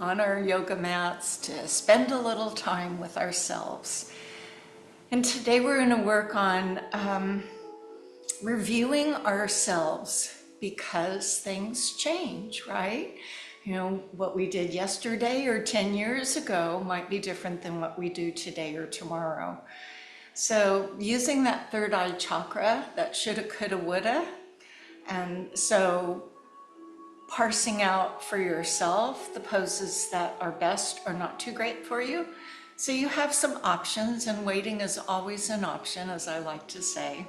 on our yoga mats to spend a little time with ourselves. And today we're going to work on reviewing ourselves because things change, right? You know, what we did yesterday or 10 years ago might be different than what we do today or tomorrow. So using that third eye chakra, that shoulda, coulda, woulda, and so parsing out for yourself the poses that are best or not too great for you. So you have some options, and waiting is always an option, as I like to say.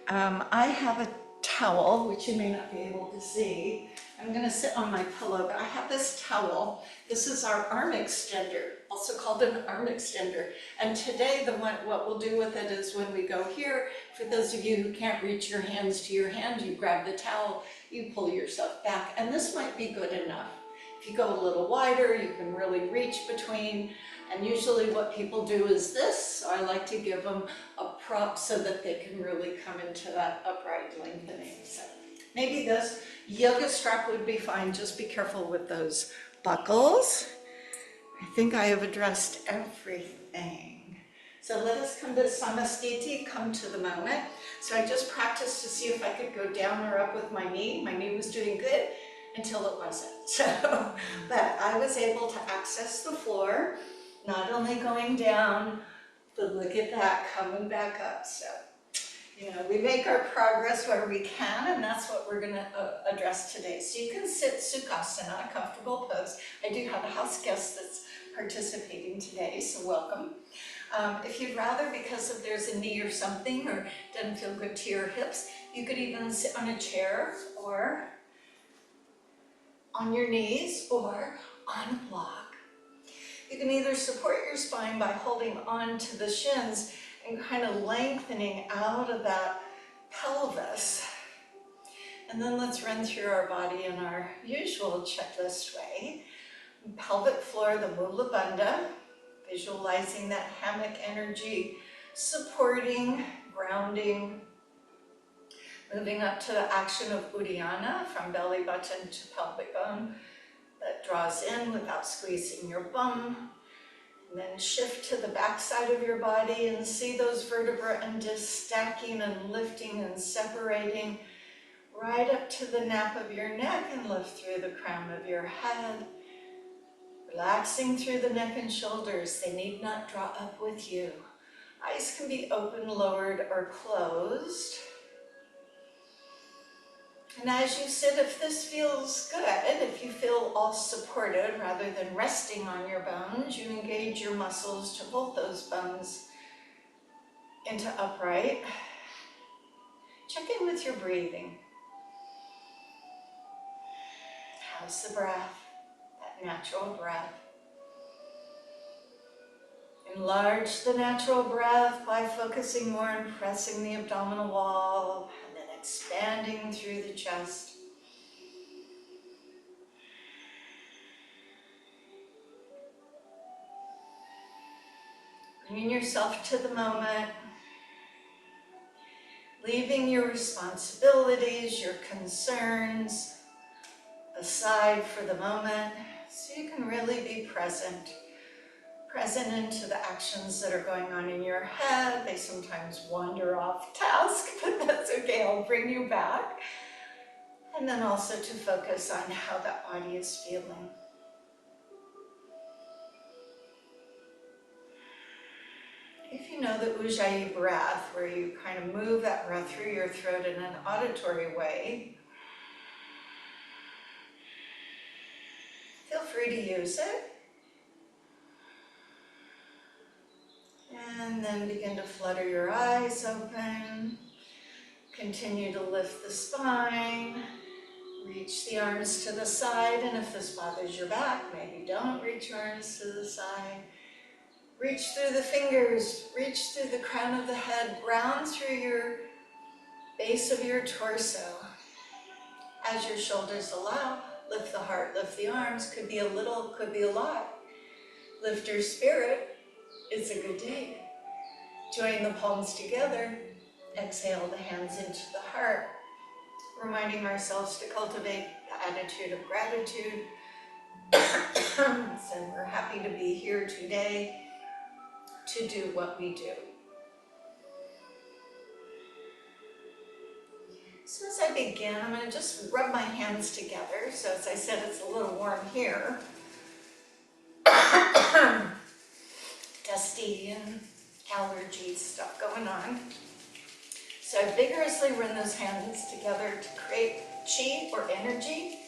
I have a towel, which you may not be able to see. I'm gonna sit on my pillow, but I have this towel. This is our arm extender, also called an arm extender. And today, what we'll do with it is when we go here, for those of you who can't reach your hands to your hand, you grab the towel, you pull yourself back, and this might be good enough. If you go a little wider, you can really reach between. And usually what people do is this. So I like to give them a prop so that they can really come into that upright lengthening. So maybe this yoga strap would be fine. Just be careful with those buckles. I think I have addressed everything. So let us come to Namaste, come to the moment. So I just practiced to see if I could go down or up with my knee. My knee was doing good until it wasn't. So, but I was able to access the floor. Not only going down, but look at that, coming back up. So, you know, we make our progress where we can, and that's what we're going to address today. So you can sit Sukhasana, a comfortable pose. I do have a house guest that's participating today, so welcome. If you'd rather, because if there's a knee or something, or doesn't feel good to your hips, you could even sit on a chair, or on your knees, or on a block. You can either support your spine by holding on to the shins and kind of lengthening out of that pelvis. And then let's run through our body in our usual checklist way. Pelvic floor, the Mula Bandha, visualizing that hammock energy, supporting, grounding, moving up to the action of Uddiyana from belly button to pelvic bone. That draws in without squeezing your bum. And then shift to the back side of your body and see those vertebrae and just stacking and lifting and separating right up to the nape of your neck and lift through the crown of your head. Relaxing through the neck and shoulders. They need not draw up with you. Eyes can be open, lowered, or closed. And as you sit, if this feels good, if you feel all supported rather than resting on your bones, you engage your muscles to vault those bones into upright. Check in with your breathing. How's the breath, that natural breath? Enlarge the natural breath by focusing more on pressing the abdominal wall, and then expanding through the chest. Bringing yourself to the moment, leaving your responsibilities, your concerns aside for the moment, so you can really be present into the actions that are going on in your head. They sometimes wander off task, but that's okay, I'll bring you back. And then also to focus on how that body is feeling. If you know the Ujjayi breath, where you kind of move that breath through your throat in an auditory way, feel free to use it. And then begin to flutter your eyes open. Continue to lift the spine. Reach the arms to the side, and if this bothers your back, maybe don't reach your arms to the side. Reach through the fingers, reach through the crown of the head, ground through your base of your torso. As your shoulders allow, lift the heart, lift the arms. Could be a little, could be a lot. Lift your spirit. It's a good day. Join the palms together. Exhale the hands into the heart. Reminding ourselves to cultivate the attitude of gratitude here today to do what we do. So as I begin, I'm going to just rub my hands together. So as I said, it's a little warm here. Dusty and allergy stuff going on. So I vigorously run those hands together to create chi or energy.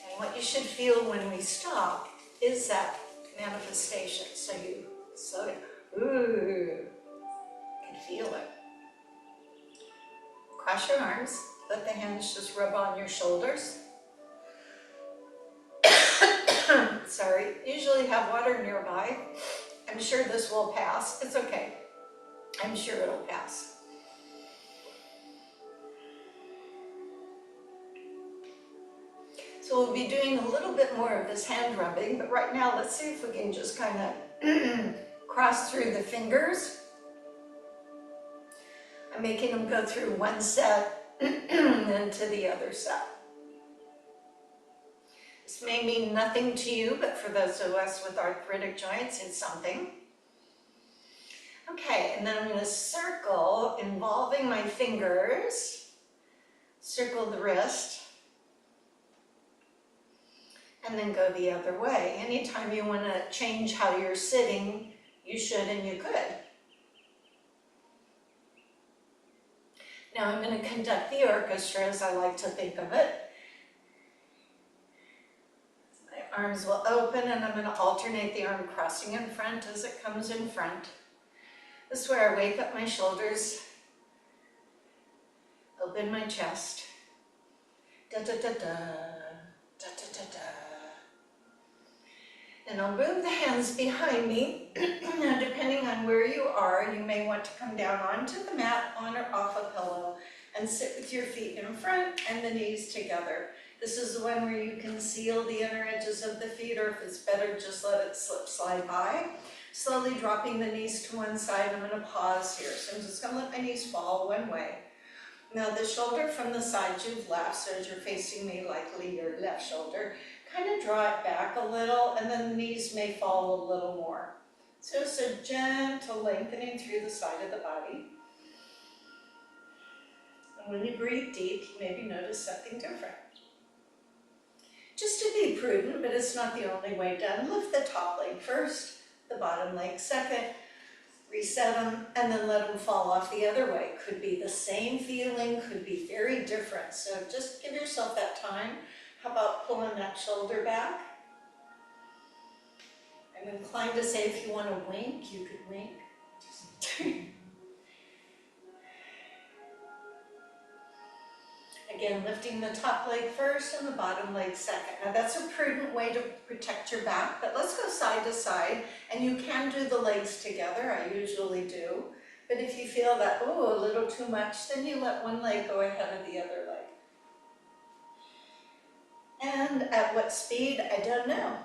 And what you should feel when we stop is that manifestation. So you slow it. Ooh, you can feel it. Cross your arms. Let the hands just rub on your shoulders. Sorry, usually have water nearby. I'm sure this will pass. It's okay. I'm sure it'll pass. So we'll be doing a little bit more of this hand rubbing, but right now let's see if we can just kind of cross through the fingers. I'm making them go through one set and then to the other set. This may mean nothing to you, but for those of us with arthritic joints, it's something. Okay, and then I'm going to circle involving my fingers, circle the wrist, and then go the other way. Anytime you want to change how you're sitting, you should and you could. Now I'm going to conduct the orchestra as I like to think of it. My arms will open and I'm going to alternate the arm crossing in front as it comes in front. This is where I wake up my shoulders, open my chest. Da da da da, da da da da. Then I'll move the hands behind me. Now, depending on where you are, you may want to come down onto the mat, on or off a pillow, and sit with your feet in front and the knees together. This is the one where you can seal the inner edges of the feet, or if it's better, just let it slide by. Slowly dropping the knees to one side. I'm going to pause here. So I'm just going to let my knees fall one way. Now the shoulder from the side you've left, so as you're facing me, likely your left shoulder, kind of draw it back a little, and then the knees may fall a little more. So it's a gentle lengthening through the side of the body. And when you breathe deep, you maybe notice something different. Just to be prudent, but it's not the only way done, lift the top leg first, the bottom leg second, reset them, and then let them fall off the other way. Could be the same feeling, could be very different. So just give yourself that time. How about pulling that shoulder back? I'm inclined to say if you want to wink, you could wink. Again, lifting the top leg first and the bottom leg second. Now that's a prudent way to protect your back, but let's go side to side, and you can do the legs together, I usually do. But if you feel that, oh, a little too much, then you let one leg go ahead of the other leg. And at what speed, I don't know.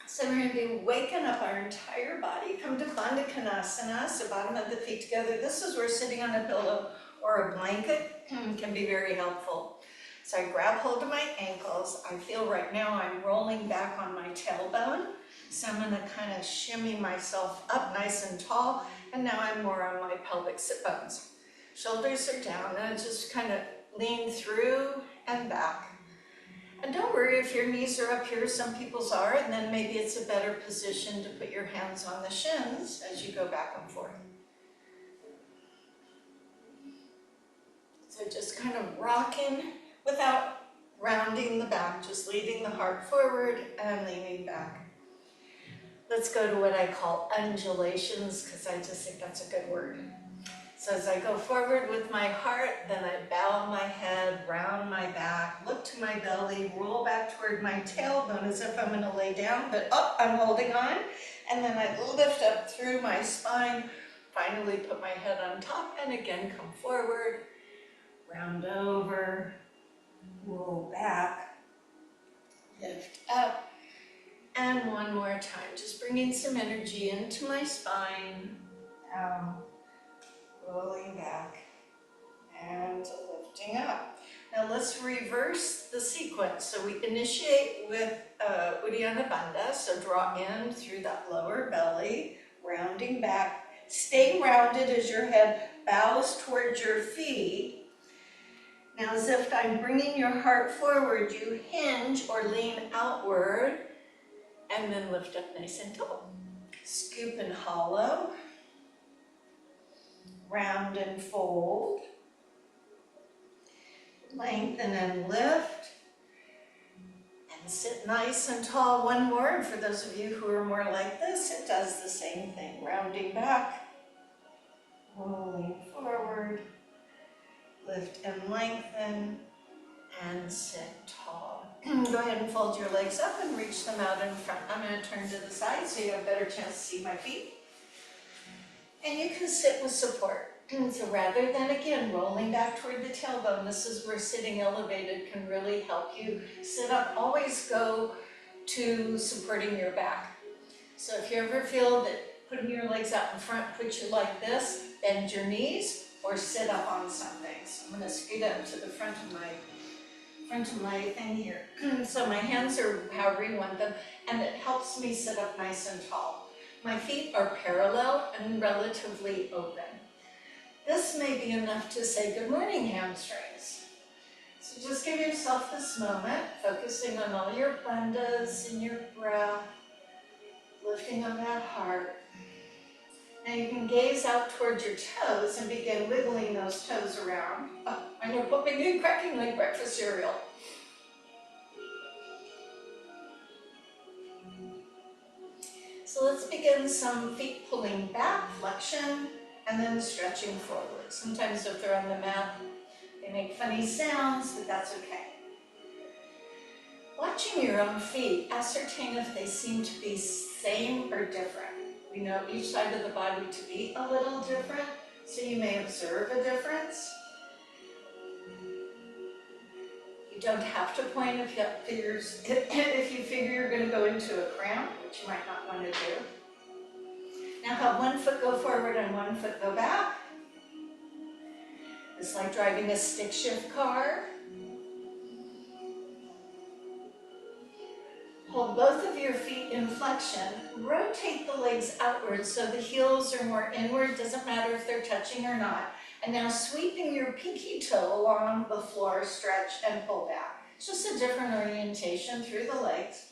So we're going to be waking up our entire body. Come to Bandha Konasana, so bottom of the feet together. This is where sitting on a pillow or a blanket can be very helpful. So I grab hold of my ankles. I feel right now I'm rolling back on my tailbone. So I'm going to kind of shimmy myself up nice and tall. And now I'm more on my pelvic sit bones. Shoulders are down, and I just kind of lean through and back. And don't worry if your knees are up here, some people's are, and then maybe it's a better position to put your hands on the shins as you go back and forth. So just kind of rocking without rounding the back, just leading the heart forward and leaning back. Let's go to what I call undulations, because I just think that's a good word. So as I go forward with my heart, then I bow my head, round my back, look to my belly, roll back toward my tailbone as if I'm going to lay down, but I'm holding on. And then I lift up through my spine, finally put my head on top, and again come forward, round over, roll back, lift up, and one more time, just bringing some energy into my spine, down, rolling back, and lifting up. Now let's reverse the sequence. So we initiate with Uddiyana Bandha, so draw in through that lower belly, rounding back, staying rounded as your head bows towards your feet. Now as if I'm bringing your heart forward, you hinge or lean outward, and then lift up nice and tall. Scoop and hollow, round and fold, lengthen and lift, and sit nice and tall. One more, and for those of you who are more like this, it does the same thing. Rounding back, rolling forward, lift and lengthen, and sit tall. Go ahead and fold your legs up and reach them out in front. I'm going to turn to the side so you have a better chance to see my feet. And you can sit with support. So rather than, again, rolling back toward the tailbone, this is where sitting elevated can really help you sit up. Always go to supporting your back. So if you ever feel that putting your legs out in front puts you like this, bend your knees or sit up on something. So I'm going to scoot up to the front of my thing here. So my hands are however you want them, and it helps me sit up nice and tall. My feet are parallel and relatively open. This may be enough to say good morning, hamstrings. So just give yourself this moment, focusing on all your bandhas and your breath, lifting up that heart. Now you can gaze out towards your toes and begin wiggling those toes around. Oh, I'm going to put my new cracking like breakfast cereal. So let's begin some feet pulling back, flexion, and then stretching forward. Sometimes if they're on the mat, they make funny sounds, but that's okay. Watching your own feet, ascertain if they seem to be same or different. We know each side of the body to be a little different, so you may observe a difference. You don't have to point if you figure you're going to go into a cramp, which you might not want to do. Now have one foot go forward and one foot go back. It's like driving a stick shift car. Hold both of your feet in flexion. Rotate the legs outward so the heels are more inward. Doesn't matter if they're touching or not. And now sweeping your pinky toe along the floor, stretch and pull back. It's just a different orientation through the legs.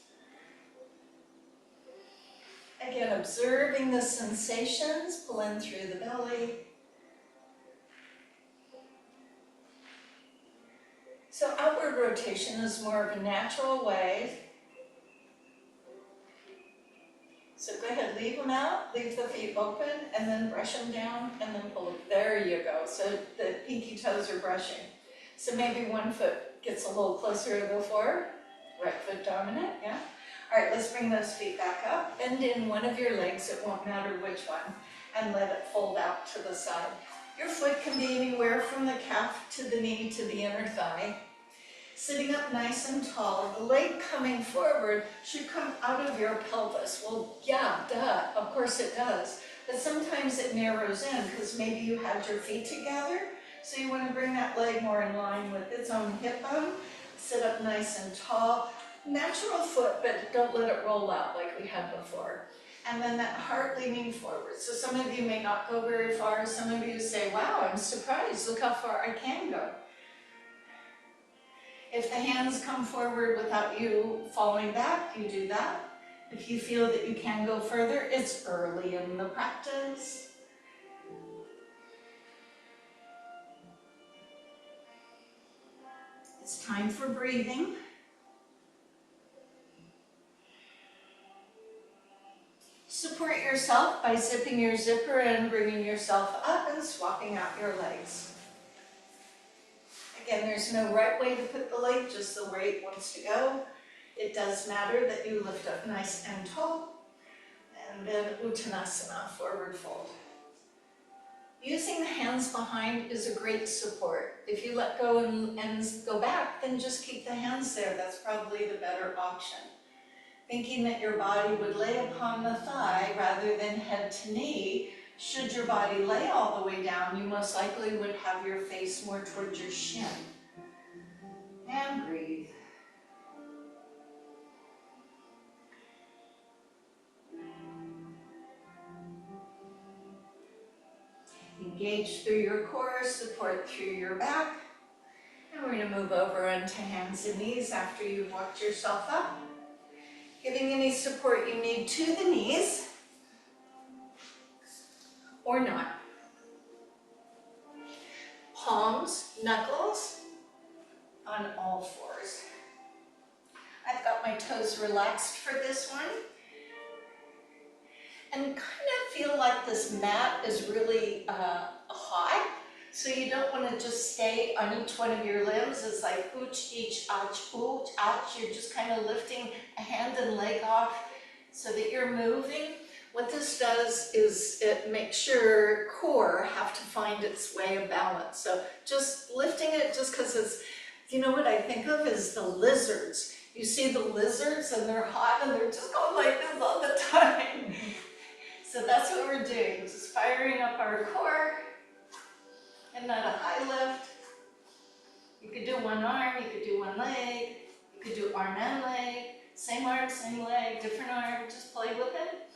Again, observing the sensations, pull in through the belly. So outward rotation is more of a natural way. So go ahead, leave them out, leave the feet open, and then brush them down, and then pull them. There you go. So the pinky toes are brushing. So maybe one foot gets a little closer to the floor. Right foot dominant, yeah? All right, let's bring those feet back up. Bend in one of your legs, it won't matter which one, and let it fold out to the side. Your foot can be anywhere from the calf to the knee to the inner thigh. Sitting up nice and tall, the leg coming forward should come out of your pelvis. Well, yeah, duh, of course it does. But sometimes it narrows in because maybe you had your feet together. So you want to bring that leg more in line with its own hip bone. Sit up nice and tall. Natural foot, but don't let it roll out like we had before. And then that heart leaning forward. So some of you may not go very far. Some of you say, wow, I'm surprised. Look how far I can go. If the hands come forward without you falling back, you do that. If you feel that you can go further, it's early in the practice. It's time for breathing. Support yourself by zipping your zipper and bringing yourself up and swapping out your legs. Again, there's no right way to put the leg, just the way it wants to go. It does matter that you lift up nice and tall. And then Uttanasana, forward fold. Using the hands behind is a great support. If you let go and go back, then just keep the hands there. That's probably the better option. Thinking that your body would lay upon the thigh rather than head to knee. Should your body lay all the way down, you most likely would have your face more towards your shin. And breathe. Engage through your core, support through your back. And we're going to move over onto hands and knees after you've walked yourself up. Giving any support you need to the knees, or not. Palms, knuckles, on all fours. I've got my toes relaxed for this one. And kind of feel like this mat is really hot. So you don't want to just stay on each one of your limbs. It's like ooch, each, ouch, ooch, ouch. You're just kind of lifting a hand and leg off so that you're moving. What this does is it makes your core have to find its way of balance. So just lifting it just because it's, you know what I think of is the lizards. You see the lizards and they're hot and they're just going like this all the time. So that's what we're doing, just firing up our core and not a high lift. You could do one arm, you could do one leg, you could do arm and leg, same arm, same leg, different arm, just play with it.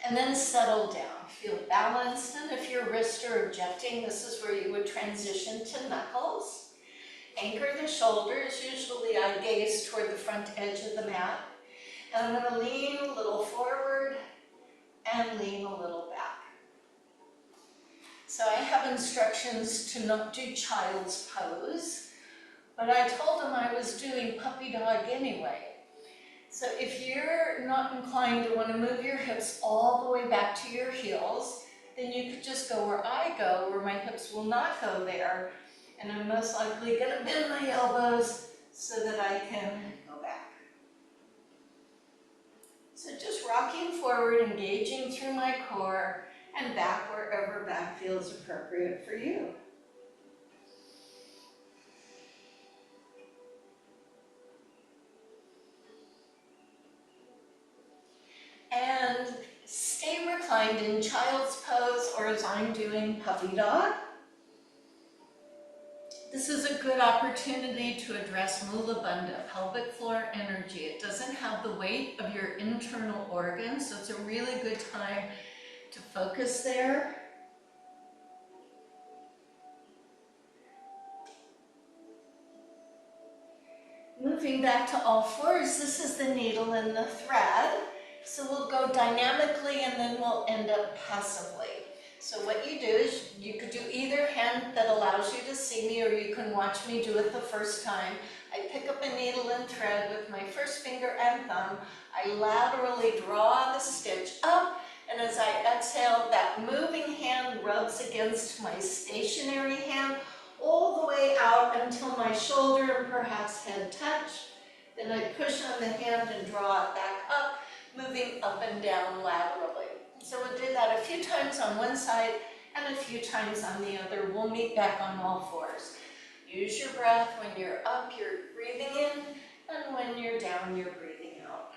And then settle down, feel balanced, and if your wrists are objecting, this is where you would transition to knuckles. Anchor the shoulders, usually I gaze toward the front edge of the mat. And I'm going to lean a little forward and lean a little back. So I have instructions to not do child's pose, but I told them I was doing puppy dog anyway. So if you're not inclined to want to move your hips all the way back to your heels, then you could just go where I go, where my hips will not go there. And I'm most likely going to bend my elbows so that I can go back. So just rocking forward, engaging through my core, and back wherever back feels appropriate for you. And stay reclined in child's pose, or as I'm doing, puppy dog. This is a good opportunity to address Mula Bandha, pelvic floor energy. It doesn't have the weight of your internal organs, so it's a really good time to focus there. Moving back to all fours, this is the needle and the thread. So we'll go dynamically and then we'll end up passively. So what you do is you could do either hand that allows you to see me, or you can watch me do it the first time. I pick up a needle and thread with my first finger and thumb. I laterally draw the stitch up, and as I exhale, that moving hand rubs against my stationary hand all the way out until my shoulder and perhaps head touch. Then I push on the hand and draw it back up, moving up and down laterally. So we'll do that a few times on one side and a few times on the other. We'll meet back on all fours. Use your breath. When you're up, you're breathing in, and when you're down, you're breathing out.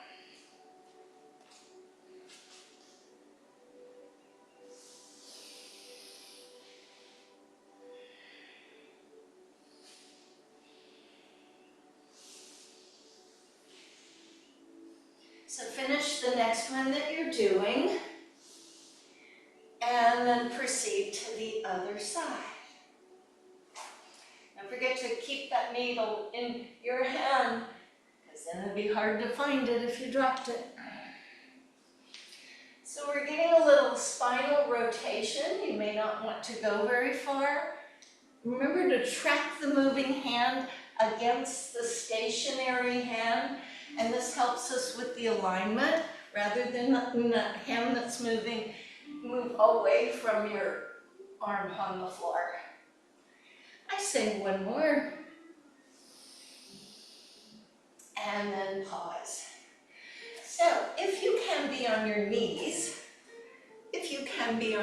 So finish the next one that you're doing, and then proceed to the other side. Don't forget to keep that needle in your hand, because then it'd be hard to find it if you dropped it. So we're getting a little spinal rotation. You may not want to go very far. Remember to track the moving hand against the stationary hand, and this helps us with the alignment rather than the hand that's moving, move away from your arm on the floor. I say one more, and then pause. So if you can be on your knees, be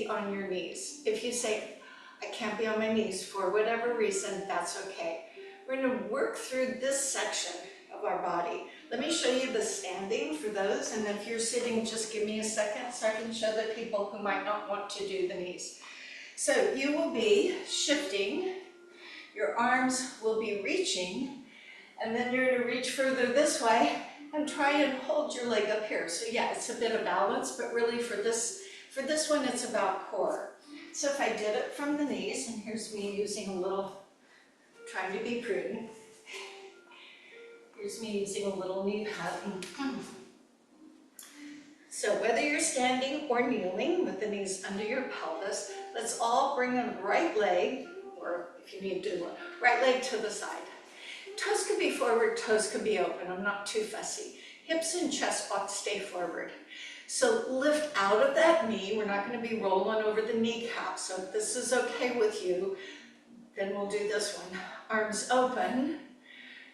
on your knees. If you say, I can't be on my knees for whatever reason, that's okay. We're going to work through this section of our body. Let me show you the standing for those, and if you're sitting, just give me a second so I can show the people who might not want to do the knees. So you will be shifting, your arms will be reaching, and then you're going to reach further this way and try and hold your leg up here. So yeah, it's a bit of balance, but really for this one, it's about core. So if I did it from the knees, and here's me using a little, trying to be prudent. Here's me using a little knee pad. So whether you're standing or kneeling with the knees under your pelvis, let's all bring the right leg, or if you need to, right leg to the side. Toes could be forward, toes could be open. I'm not too fussy. Hips and chest ought to stay forward. So lift out of that knee. We're not going to be rolling over the kneecap. So if this is okay with you, then we'll do this one. Arms open.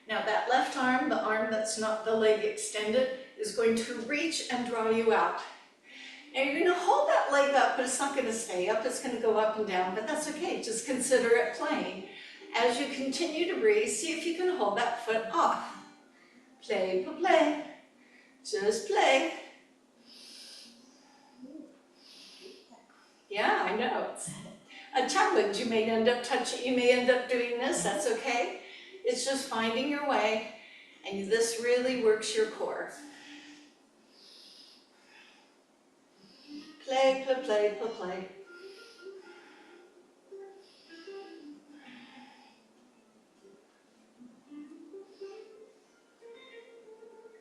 Now that left arm, the arm that's not the leg extended, is going to reach and draw you out. Now you're going to hold that leg up, but it's not going to stay up. It's going to go up and down, but that's okay. Just consider it playing. As you continue to breathe, see if you can hold that foot off. Play, play. Just play. Yeah, I know. It's a challenge. You may end up touching, you may end up doing this. That's okay. It's just finding your way, and this really works your core. Play, play, play, play, play.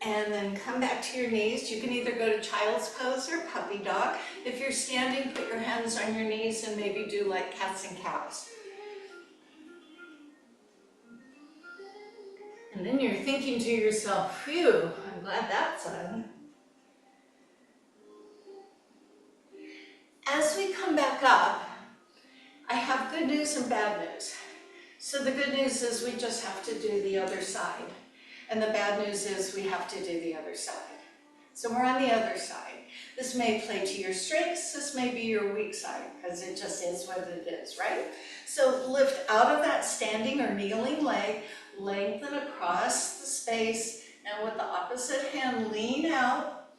And then come back to your knees. You can either go to child's pose or puppy dog. If you're standing, put your hands on your knees and maybe do like cats and cows. And then you're thinking to yourself, phew, I'm glad that's done. As we come back up, I have good news and bad news. So the good news is we just have to do the other side. And the bad news is we have to do the other side. So we're on the other side. This may play to your strengths, this may be your weak side, because it just is what it is, right? So lift out of that standing or kneeling leg, lengthen across the space, and with the opposite hand, lean out,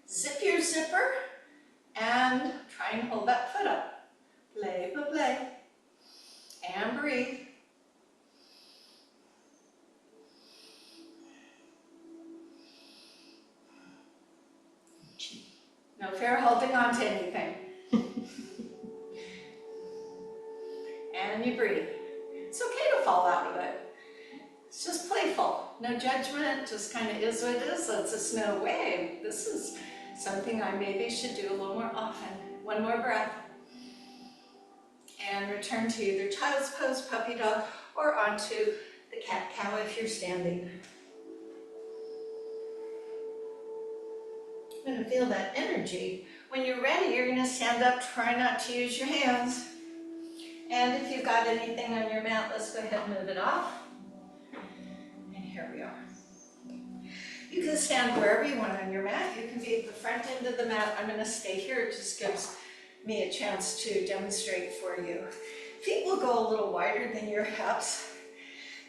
zip your zipper, and try and hold that foot up. Play, play, play, and breathe. No fear holding on to anything. And you breathe. It's okay to fall out of it. It's just playful. No judgment, just kind of is what it is. It's a snow wave. This is something I maybe should do a little more often. One more breath. And return to either child's pose, puppy dog, or onto the cat-cow if you're standing. You're going to feel that energy. When you're ready, you're going to stand up, try not to use your hands. And if you've got anything on your mat, let's go ahead and move it off. And here we are. You can stand wherever you want on your mat. You can be at the front end of the mat. I'm going to stay here. It just gives me a chance to demonstrate for you. Feet will go a little wider than your hips.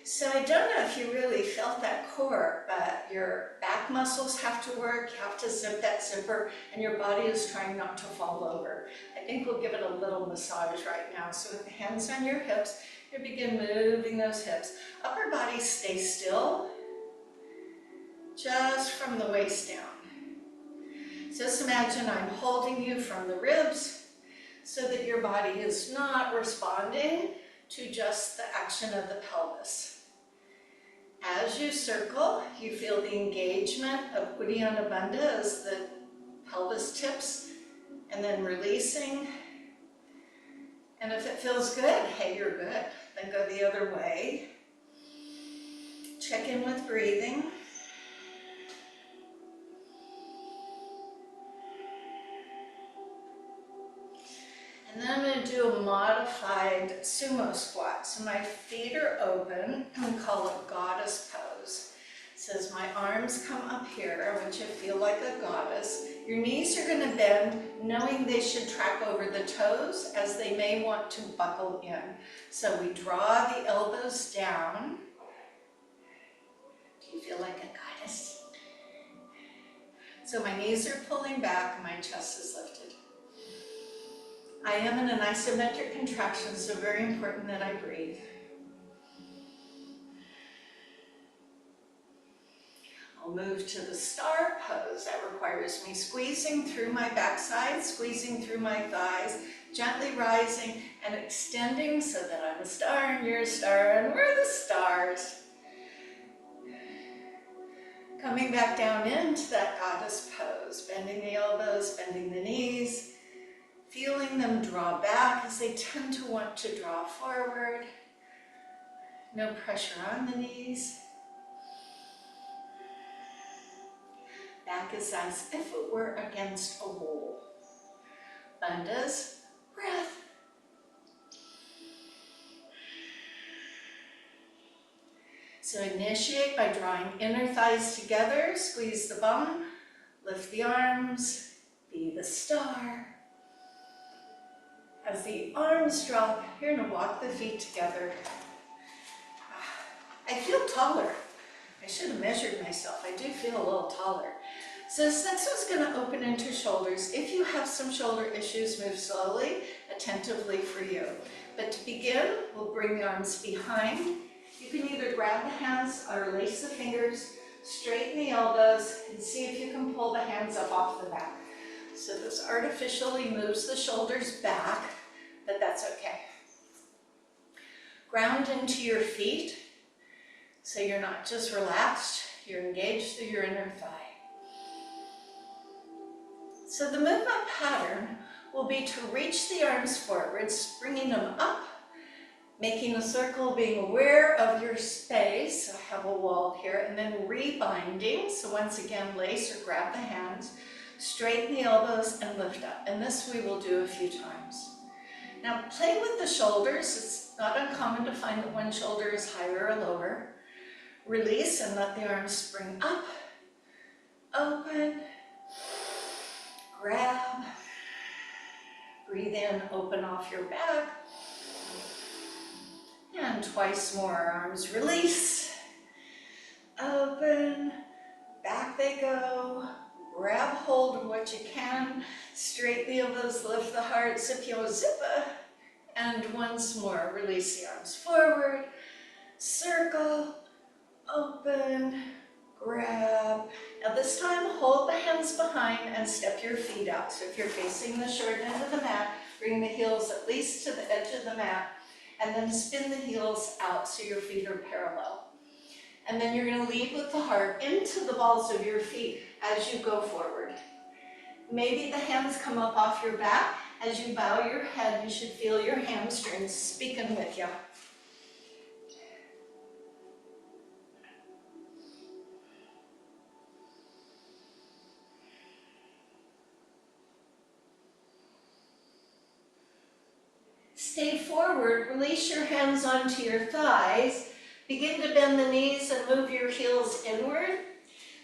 So I don't know if you really felt that core, but your back muscles have to work, you have to zip that zipper, and your body is trying not to fall over. I think we'll give it a little massage right now. So with the hands on your hips, you begin moving those hips. Upper body stay still, just from the waist down. Just imagine I'm holding you from the ribs so that your body is not responding to just the action of the pelvis. As you circle, you feel the engagement of Uddiyana Bandha as the pelvis tips, and then releasing. And if it feels good, hey, you're good. Then go the other way. Check in with breathing. And then I'm going to do a modified sumo squat. So my feet are open. We call it goddess pose. It says my arms come up here. I want you to feel like a goddess. Your knees are going to bend, knowing they should track over the toes as they may want to buckle in. So we draw the elbows down. Do you feel like a goddess? So my knees are pulling back and my chest is lifted. I am in an isometric contraction, so very important that I breathe. I'll move to the star pose. That requires me squeezing through my backside, squeezing through my thighs, gently rising and extending so that I'm a star and you're a star and we're the stars. Coming back down into that goddess pose, bending the elbows, bending the knees, feeling them draw back as they tend to want to draw forward. No pressure on the knees. Back is as if it were against a wall. Bandhas, breath. So initiate by drawing inner thighs together, squeeze the bum, lift the arms, be the star. As the arms drop, you're going to walk the feet together. I feel taller. I should have measured myself. I do feel a little taller. So this next one's going to open into shoulders. If you have some shoulder issues, move slowly, attentively for you. But to begin, we'll bring the arms behind. You can either grab the hands or lace the fingers, straighten the elbows, and see if you can pull the hands up off the back. So this artificially moves the shoulders back, but that's okay. Ground into your feet, so you're not just relaxed, you're engaged through your inner thigh. So the movement pattern will be to reach the arms forwards, bringing them up, making a circle, being aware of your space. I have a wall here, and then rebinding. So once again, lace or grab the hands, straighten the elbows and lift up. And this we will do a few times. Now play with the shoulders. It's not uncommon to find that one shoulder is higher or lower. Release and let the arms spring up, open, grab, breathe in, open off your back. And twice more, arms release, open, back they go, grab hold of what you can, straighten the elbows, lift the heart, zip-yo zippa, and once more, release the arms forward, circle, open, grab. Now this time, hold the hands behind and step your feet out. So if you're facing the short end of the mat, bring the heels at least to the edge of the mat, and then spin the heels out so your feet are parallel. And then you're going to lead with the heart into the balls of your feet as you go forward. Maybe the hands come up off your back. As you bow your head, you should feel your hamstrings speaking with you. Stay forward, release your hands onto your thighs, begin to bend the knees and move your heels inward.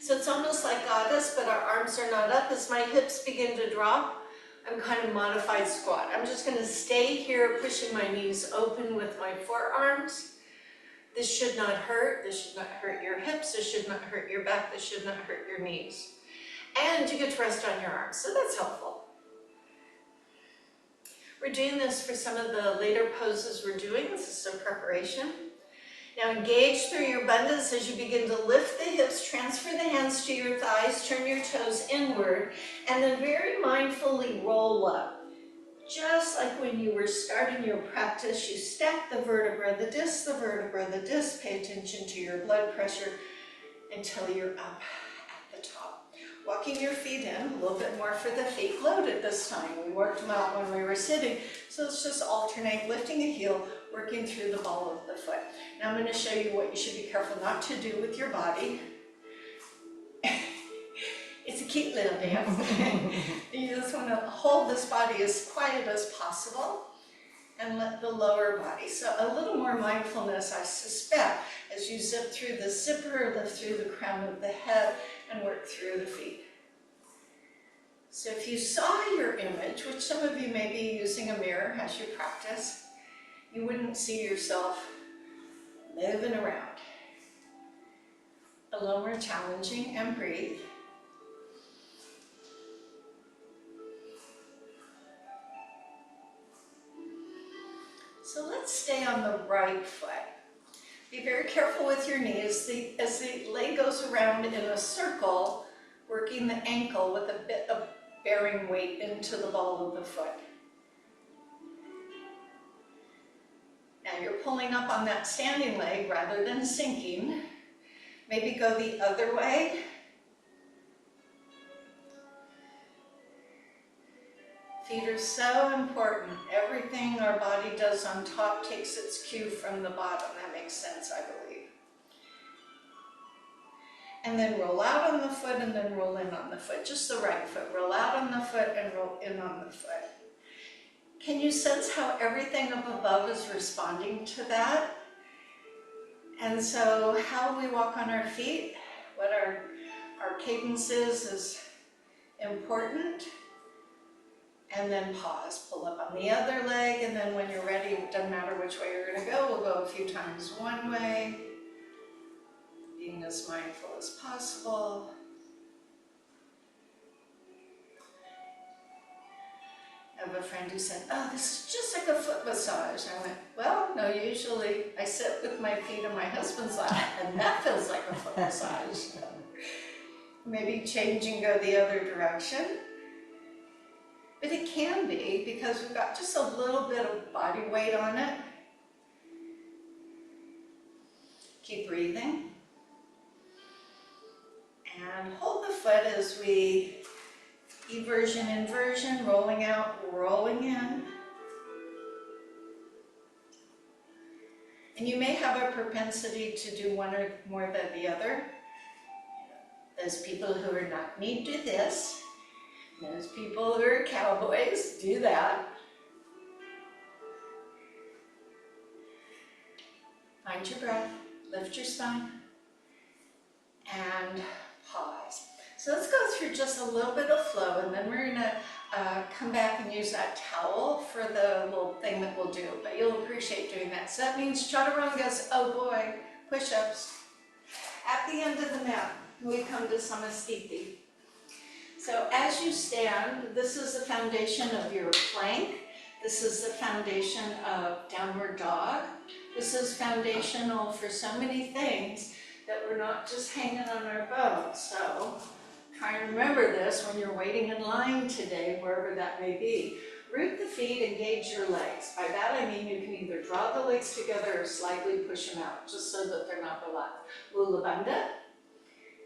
So it's almost like goddess, but our arms are not up. As my hips begin to drop, I'm kind of modified squat. I'm just going to stay here, pushing my knees open with my forearms. This should not hurt. This should not hurt your hips. This should not hurt your back. This should not hurt your knees. And you get to rest on your arms, so that's helpful. We're doing this for some of the later poses we're doing. This is a preparation. Now engage through your bandhas as you begin to lift the hips, transfer the hands to your thighs, turn your toes inward, and then very mindfully roll up. Just like when you were starting your practice, you stack the vertebra, the disc, pay attention to your blood pressure until you're up at the top. Walking your feet in, a little bit more for the feet loaded this time. We worked them out when we were sitting, so let's just alternate lifting a heel, working through the ball of the foot. Now I'm going to show you what you should be careful not to do with your body. It's a cute little dance. You just want to hold this body as quiet as possible and let the lower body. So a little more mindfulness, I suspect, as you zip through the zipper, lift through the crown of the head, and work through the feet. So if you saw your image, which some of you may be using a mirror as you practice, you wouldn't see yourself moving around. A little more challenging, and breathe. let's stay on the right foot. Be very careful with your knee as the leg goes around in a circle, working the ankle with a bit of bearing weight into the ball of the foot. Now you're pulling up on that standing leg rather than sinking. Maybe go the other way. Feet are so important. Everything our body does on top takes its cue from the bottom. That makes sense, I believe. And then roll out on the foot and then roll in on the foot. Just the right foot. Roll out on the foot and roll in on the foot. Can you sense how everything up above is responding to that? And so how we walk on our feet, what our cadence is important. And then pause, pull up on the other leg, and then when you're ready, it doesn't matter which way you're gonna go, we'll go a few times one way, being as mindful as possible. I have a friend who said, oh, this is just like a foot massage. I went, well, no, usually I sit with my feet on my husband's lap, and that feels like a foot massage. Maybe change and go the other direction. But it can be because we've got just a little bit of body weight on it. Keep breathing. And hold the foot as we eversion, inversion, rolling out, rolling in. And you may have a propensity to do one or more than the other. Those people who are not me do this. Those people who are cowboys do that. Find your breath, lift your spine, and pause. So let's go through just a little bit of flow, and then we're gonna come back and use that towel for the little thing that we'll do, but you'll appreciate doing that. So that means chaturangas, oh boy, push-ups. At the end of the mat, we come to Namaste. So as you stand, this is the foundation of your plank. This is the foundation of downward dog. This is foundational for so many things that we're not just hanging on our bones. So try and remember this when you're waiting in line today, wherever that may be. Root the feet, engage your legs. By that I mean you can either draw the legs together or slightly push them out, just so that they're not relaxed. Mula Bandha.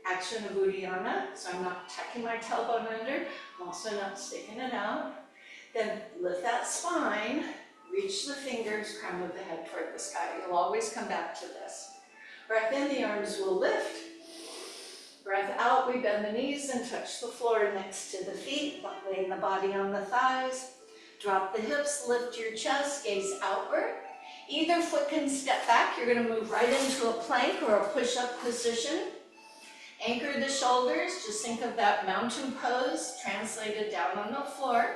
Action of Uddiyana, so I'm not tucking my tailbone under, I'm also not sticking it out. Then lift that spine, reach the fingers, crown of the head toward the sky. You'll always come back to this. Breath in, the arms will lift. Breath out, we bend the knees and touch the floor next to the feet, laying the body on the thighs. Drop the hips, lift your chest, gaze outward. Either foot can step back, you're gonna move right into a plank or a push-up position. Anchor the shoulders, just think of that mountain pose translated down on the floor.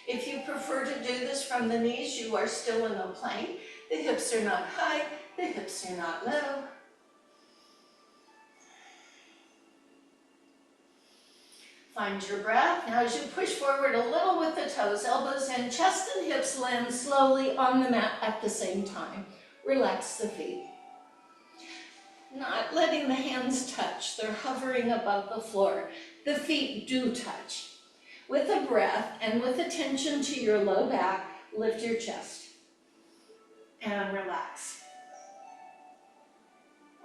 If you prefer to do this from the knees, you are still in a plank. The hips are not high, the hips are not low. Find your breath. Now as you push forward a little with the toes, elbows in, chest and hips land slowly on the mat at the same time. Relax the feet. Not letting the hands touch, they're hovering above the floor. The feet do touch. With a breath and with attention to your low back, lift your chest and relax.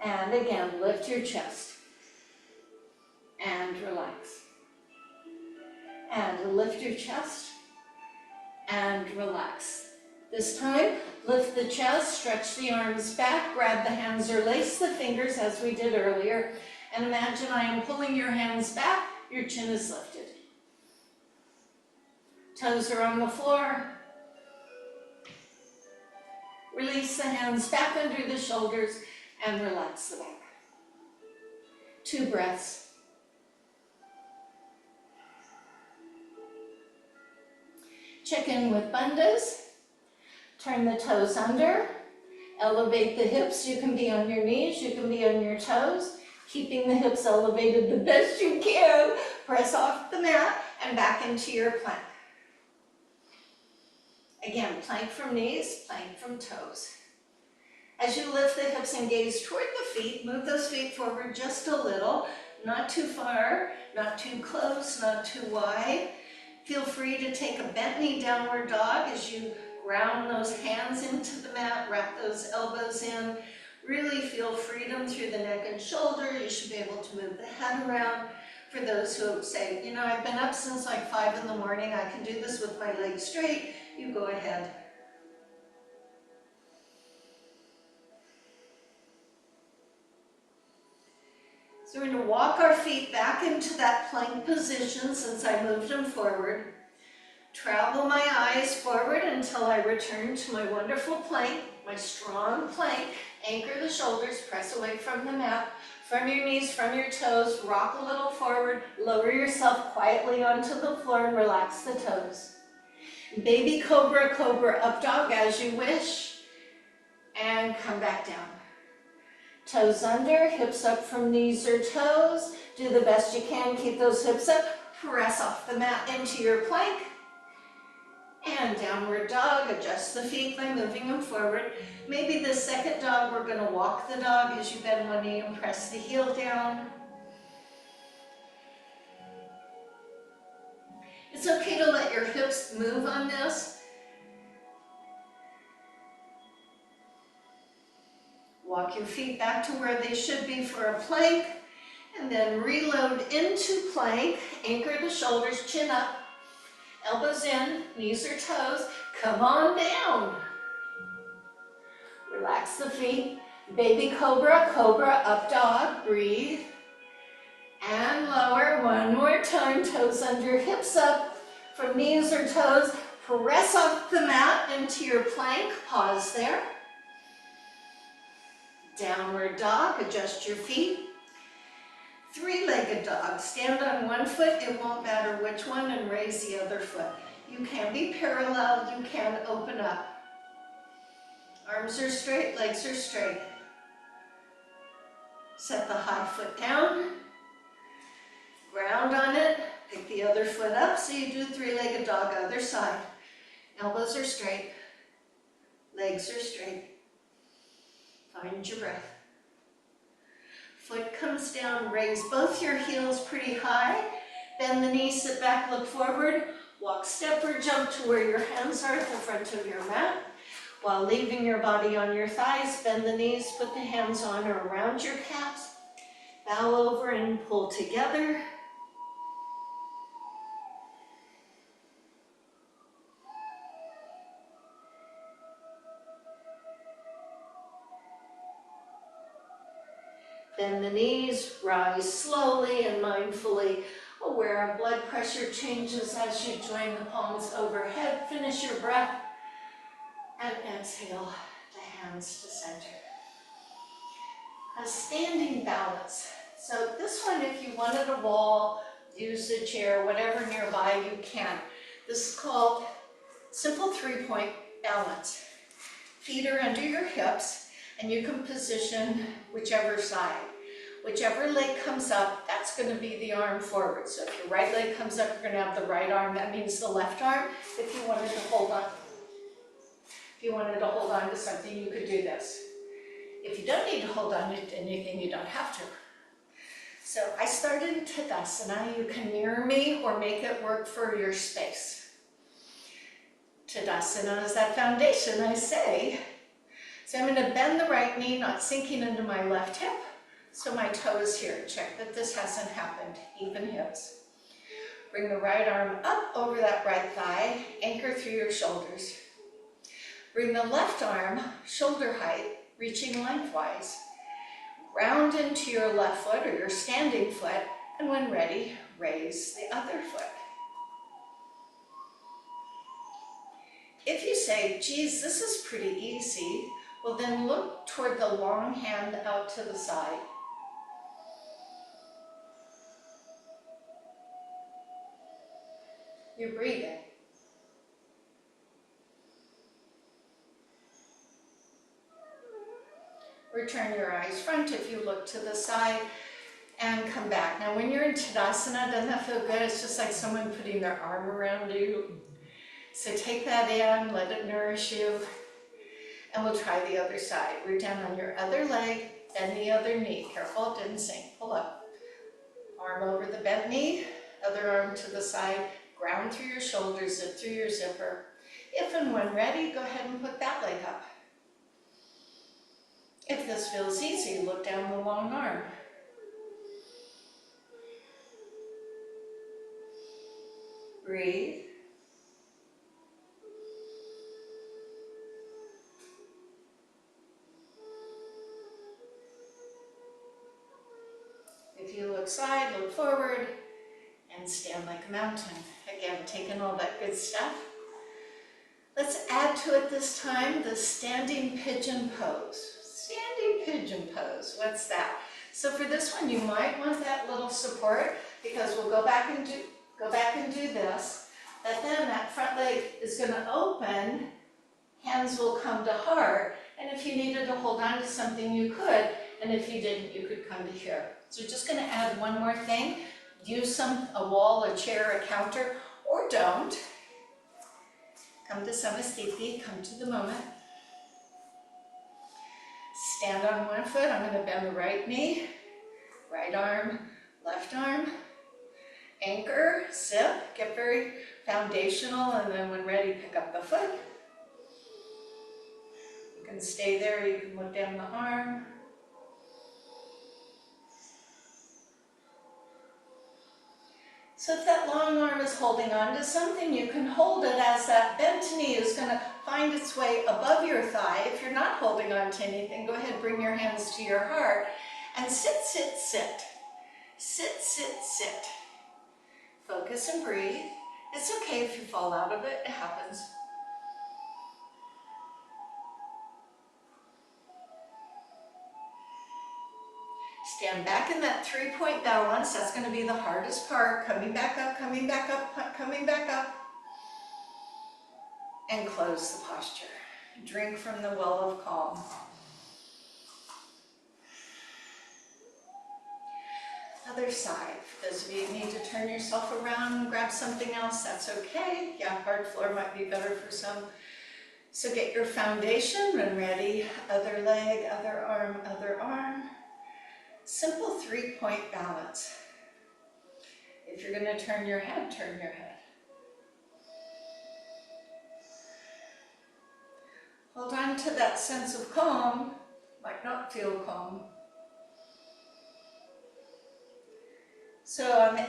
And again, lift your chest and relax. And lift your chest and relax. This time, lift the chest, stretch the arms back, grab the hands or lace the fingers as we did earlier, and imagine I am pulling your hands back, your chin is lifted. Toes are on the floor. Release the hands back under the shoulders and relax the back. 2 breaths. Check in with bandhas. Turn the toes under. Elevate the hips. You can be on your knees, you can be on your toes. Keeping the hips elevated the best you can. Press off the mat and back into your plank. Again, plank from knees, plank from toes. As you lift the hips and gaze toward the feet, move those feet forward just a little, not too far, not too close, not too wide. Feel free to take a bent knee downward dog as you ground those hands into the mat, wrap those elbows in. Really feel freedom through the neck and shoulder. You should be able to move the head around. For those who say, you know, I've been up since like 5 in the morning, I can do this with my legs straight, you go ahead. So we're going to walk our feet back into that plank position since I moved them forward. Travel my eyes forward until I return to my wonderful plank, my strong plank. Anchor the shoulders, press away from the mat, from your knees, from your toes, rock a little forward, lower yourself quietly onto the floor and relax the toes. Baby cobra, cobra up dog as you wish, and come back down. Toes under, hips up from knees or toes. Do the best you can, keep those hips up. Press off the mat into your plank. And downward dog, adjust the feet by moving them forward. Maybe the second dog, we're going to walk the dog as you bend one knee and press the heel down. It's okay to let your hips move on this. Walk your feet back to where they should be for a plank, and then reload into plank. Anchor the shoulders, chin up, elbows in, knees or toes. Come on down. Relax the feet. Baby cobra, cobra up dog. Breathe. And lower. One more time. Toes under, hips up. From knees or toes, press off the mat into your plank. Pause there. Downward dog, adjust your feet. Three-legged dog, stand on one foot, it won't matter which one, and raise the other foot. You can be parallel, you can open up. Arms are straight, legs are straight. Set the high foot down, ground on it, pick the other foot up, so you do three-legged dog, other side. Elbows are straight, legs are straight. Find your breath. Foot comes down, raise both your heels pretty high. Bend the knees, sit back, look forward. Walk, step, or jump to where your hands are at the front of your mat. While leaving your body on your thighs, bend the knees, put the hands on or around your calves. Bow over and pull together. Bend the knees, rise slowly and mindfully, aware of blood pressure changes as you join the palms overhead. Finish your breath and exhale the hands to center. A standing balance. So this one, if you wanted a wall, use a chair, whatever nearby you can. This is called simple three-point balance. Feet are under your hips, and you can position whichever side. Whichever leg comes up, that's going to be the arm forward. So if your right leg comes up, you're going to have the right arm. That means the left arm. If you wanted to hold on, to something, you could do this. If you don't need to hold on to anything, you don't have to. So I started in Tadasana. You can mirror me or make it work for your space. Tadasana is that foundation, I say. So I'm going to bend the right knee, not sinking into my left hip. So my toe is here. Check that this hasn't happened. Even hips. Bring the right arm up over that right thigh. Anchor through your shoulders. Bring the left arm shoulder height, reaching lengthwise. Round into your left foot or your standing foot, and when ready, raise the other foot. If you say, geez, this is pretty easy, well then look toward the long hand out to the side. You're breathing. Return your eyes front if you look to the side and come back. Now when you're in Tadasana, doesn't that feel good? It's just like someone putting their arm around you. So take that in, let it nourish you, and we'll try the other side. Root down on your other leg, bend the other knee. Careful, it didn't sink. Pull up. Arm over the bent knee, other arm to the side, ground through your shoulders, zip through your zipper. If and when ready, go ahead and put that leg up. If this feels easy, look down the long arm. Breathe. If you look side, look forward, and stand like a mountain. Again, taking all that good stuff. Let's add to it this time the standing pigeon pose. Standing pigeon pose, what's that? So for this one, you might want that little support because we'll go back and do this. But then that front leg is going to open, hands will come to heart, and if you needed to hold on to something, you could, and if you didn't, you could come to here. So we're just going to add one more thing. Use a wall, a chair, a counter, or don't. Come to Namaste, come to the moment. Stand on one foot. I'm going to bend the right knee, right arm, left arm. Anchor, zip, get very foundational, and then when ready, pick up the foot. You can stay there, you can look down the arm. So if that long arm is holding on to something, you can hold it as that bent knee is going to find its way above your thigh. If you're not holding on to anything, go ahead, bring your hands to your heart, and sit, sit, sit. Sit, sit, sit. Focus and breathe. It's okay if you fall out of it, it happens. Stand back in that 3-point balance. That's going to be the hardest part. Coming back up, coming back up, coming back up. And close the posture. Drink from the well of calm. Other side. For those of you who need to turn yourself around and grab something else, that's okay. Yeah, hard floor might be better for some. So get your foundation when ready. Other leg, other arm, other arm. Simple 3-point balance. If you're going to turn your head, turn your head. Hold on to that sense of calm. Might not feel calm. So on the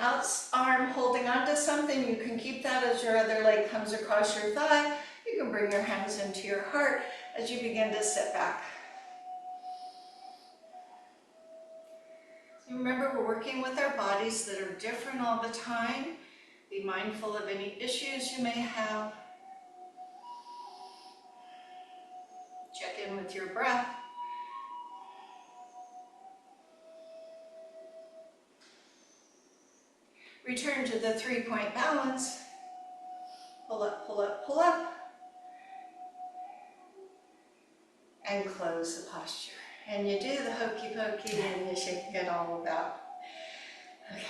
arm holding onto something, you can keep that as your other leg comes across your thigh. You can bring your hands into your heart as you begin to sit back. Remember, we're working with our bodies that are different all the time. Be mindful of any issues you may have. Check in with your breath. Return to the 3-point balance. Pull up, pull up, pull up. And close the posture. And you do the hokey pokey and you shake it all about. Okay.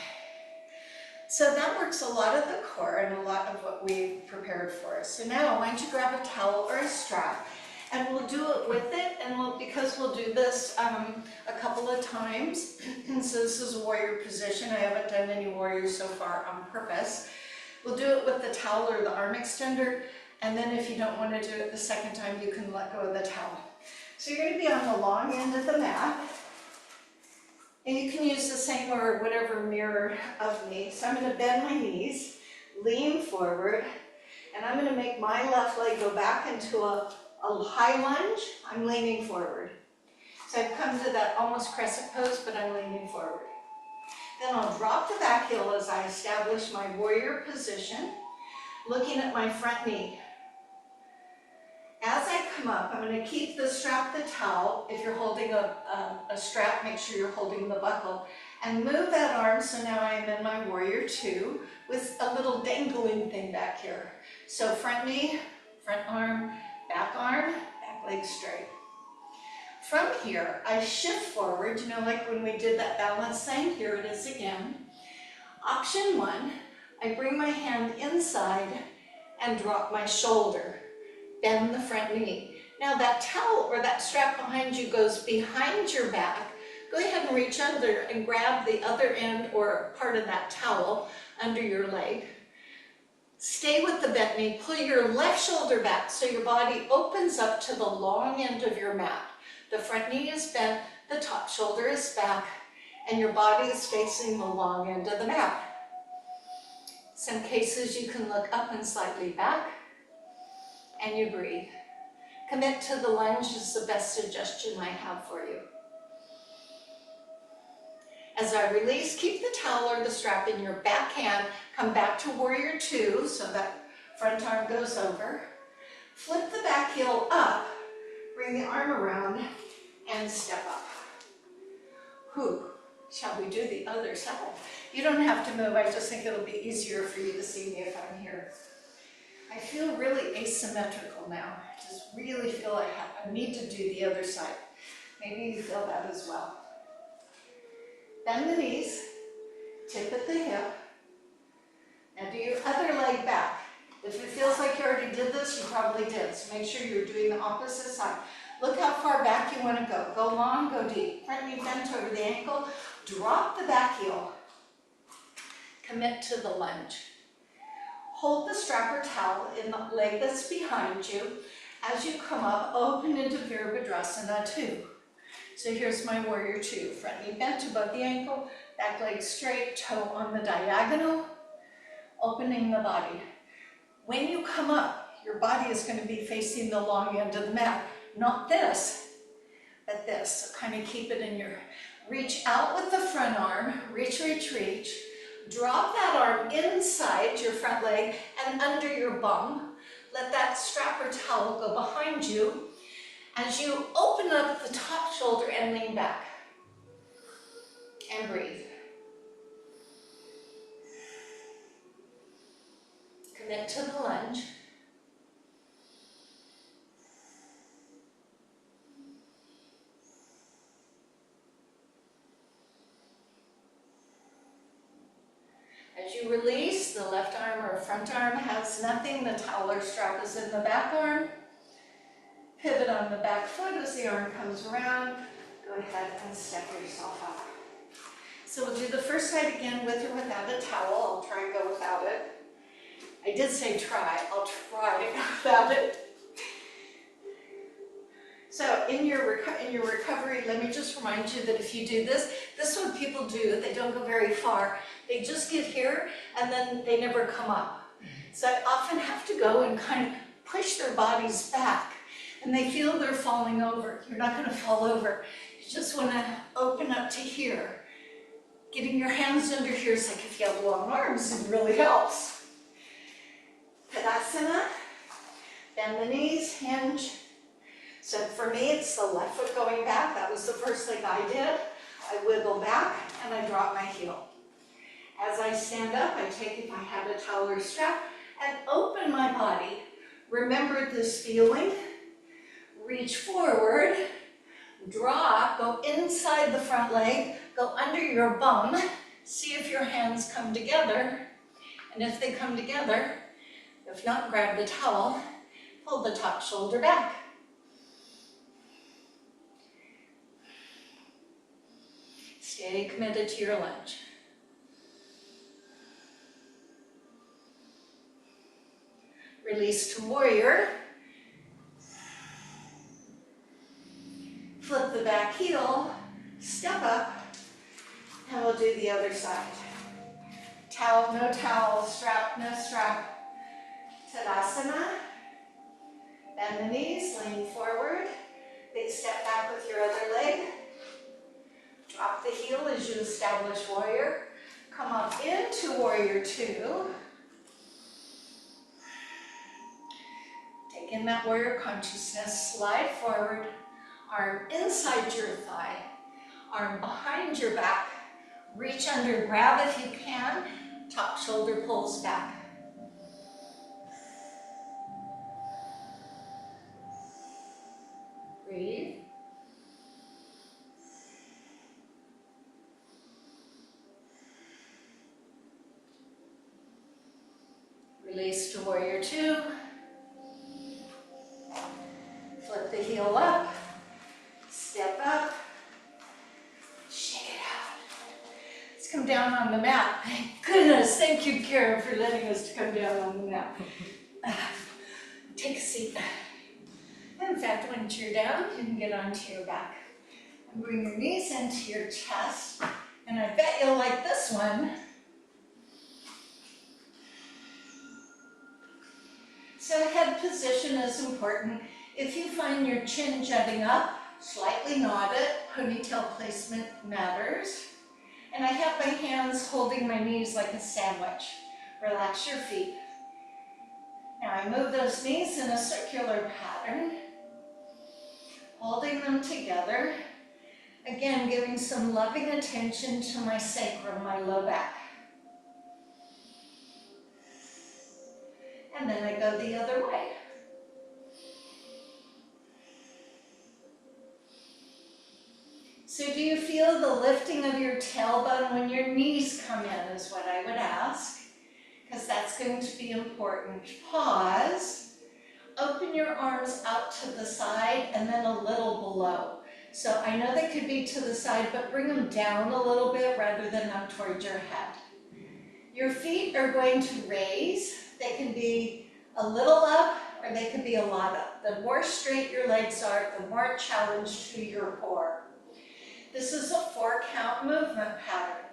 So that works a lot of the core and a lot of what we've prepared for us. So now why don't you grab a towel or a strap, and we'll do it with it, and because we'll do this a couple of times. So this is a warrior position. I haven't done any warriors so far on purpose. We'll do it with the towel or the arm extender, and then if you don't want to do it the second time, you can let go of the towel. So you're going to be on the long end of the mat, and you can use the same or whatever mirror of me. So I'm going to bend my knees, lean forward, and I'm going to make my left leg go back into a high lunge. I'm leaning forward. So I've come to that almost crescent pose, but I'm leaning forward. Then I'll drop the back heel as I establish my warrior position, looking at my front knee. As I come up, I'm going to keep the strap, the towel. If you're holding a strap, make sure you're holding the buckle. And move that arm, so now I'm in my warrior 2 with a little dangling thing back here. So front knee, front arm, back leg straight. From here, I shift forward, you know, like when we did that balance thing. Here it is again. Option 1, I bring my hand inside and drop my shoulder. Bend the front knee. Now that towel or that strap behind you goes behind your back. Go ahead and reach under and grab the other end or part of that towel under your leg. Stay with the bent knee. Pull your left shoulder back so your body opens up to the long end of your mat. The front knee is bent, the top shoulder is back, and your body is facing the long end of the mat. Some cases you can look up and slightly back, and you breathe. Commit to the lunge is the best suggestion I have for you. As I release, keep the towel or the strap in your back hand. Come back to warrior two, so that front arm goes over. Flip the back heel up, bring the arm around, and step up. Whew. Shall we do the other side? You don't have to move, I just think it'll be easier for you to see me if I'm here. I feel really asymmetrical now. I just really feel I need to do the other side. Maybe you feel that as well. Bend the knees, tip at the hip. Now do your other leg back. If it feels like you already did this, you probably did. So make sure you're doing the opposite side. Look how far back you want to go. Go long, go deep. Front knee bent over the ankle. Drop the back heel. Commit to the lunge. Hold the strap or towel in the leg that's behind you. As you come up, open into Virabhadrasana 2. So here's my warrior two. Front knee bent above the ankle, back leg straight, toe on the diagonal, opening the body. When you come up, your body is going to be facing the long end of the mat. Not this, but this. So kind of keep it in your, reach out with the front arm, reach, reach, reach. Drop that arm inside your front leg and under your bum. Let that strap or towel go behind you. As you open up the top shoulder and lean back. And breathe. Commit to the lunge. As you release, the left arm or front arm has nothing. The towel or strap is in the back arm. Pivot on the back foot as the arm comes around. Go ahead and step yourself up. So we'll do the first side again with or without a towel. I'll try and go without it. I did say try. I'll try to go without it. So in your recovery, let me just remind you that if you do this, this is what people do. They don't go very far. They just get here and then they never come up. So I often have to go and kind of push their bodies back. And they feel they're falling over. You're not going to fall over. You just want to open up to here. Getting your hands under here is like if you have long arms, it really helps. Tadasana. Bend the knees, hinge. So for me, it's the left foot going back. That was the first thing I did. I wiggle back and I drop my heel. As I stand up, I take, if I have a towel or strap, and open my body. Remember this feeling. Reach forward, drop, go inside the front leg, go under your bum, see if your hands come together, and if they come together, if not, grab the towel, pull the top shoulder back. Stay committed to your lunge. Release to warrior. Flip the back heel, step up, and we'll do the other side. Towel, no towel, strap, no strap. Tadasana. Bend the knees, lean forward. Big step back with your other leg. Drop the heel as you establish warrior. Come up into warrior two. Take in that warrior consciousness, slide forward. Arm inside your thigh, arm behind your back, reach under, grab if you can, top shoulder pulls back. Breathe. Release knees to warrior two. Flip the heel up, step up, shake it out. Let's come down on the mat. Thank goodness, thank you, Kara, for letting us to come down on the mat. Take a seat. In fact, once you're down, you can get onto your back. And bring your knees into your chest. And I bet you'll like this one. So head position is important. If you find your chin jutting up, slightly nod it. Ponytail placement matters. And I have my hands holding my knees like a sandwich. Relax your feet. Now I move those knees in a circular pattern, holding them together. Again, giving some loving attention to my sacrum, my low back. And then I go the other way. So do you feel the lifting of your tailbone when your knees come in is what I would ask, because that's going to be important. Pause, open your arms out to the side and then a little below. So I know they could be to the side, but bring them down a little bit rather than up towards your head. Your feet are going to raise. They can be a little up or they can be a lot up. The more straight your legs are, the more challenge to your core. This is a 4-count movement pattern.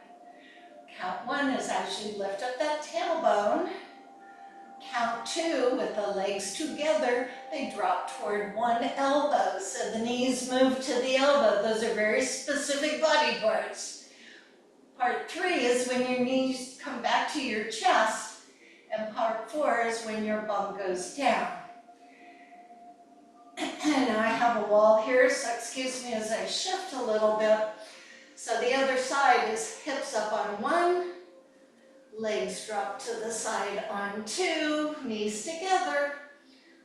Count 1 is as you lift up that tailbone. Count 2, with the legs together, they drop toward one elbow. So the knees move to the elbow. Those are very specific body parts. Part 3 is when your knees come back to your chest. And part 4 is when your bum goes down. Now I have a wall here, so excuse me as I shift a little bit. So the other side is hips up on 1, legs drop to the side on 2, knees together.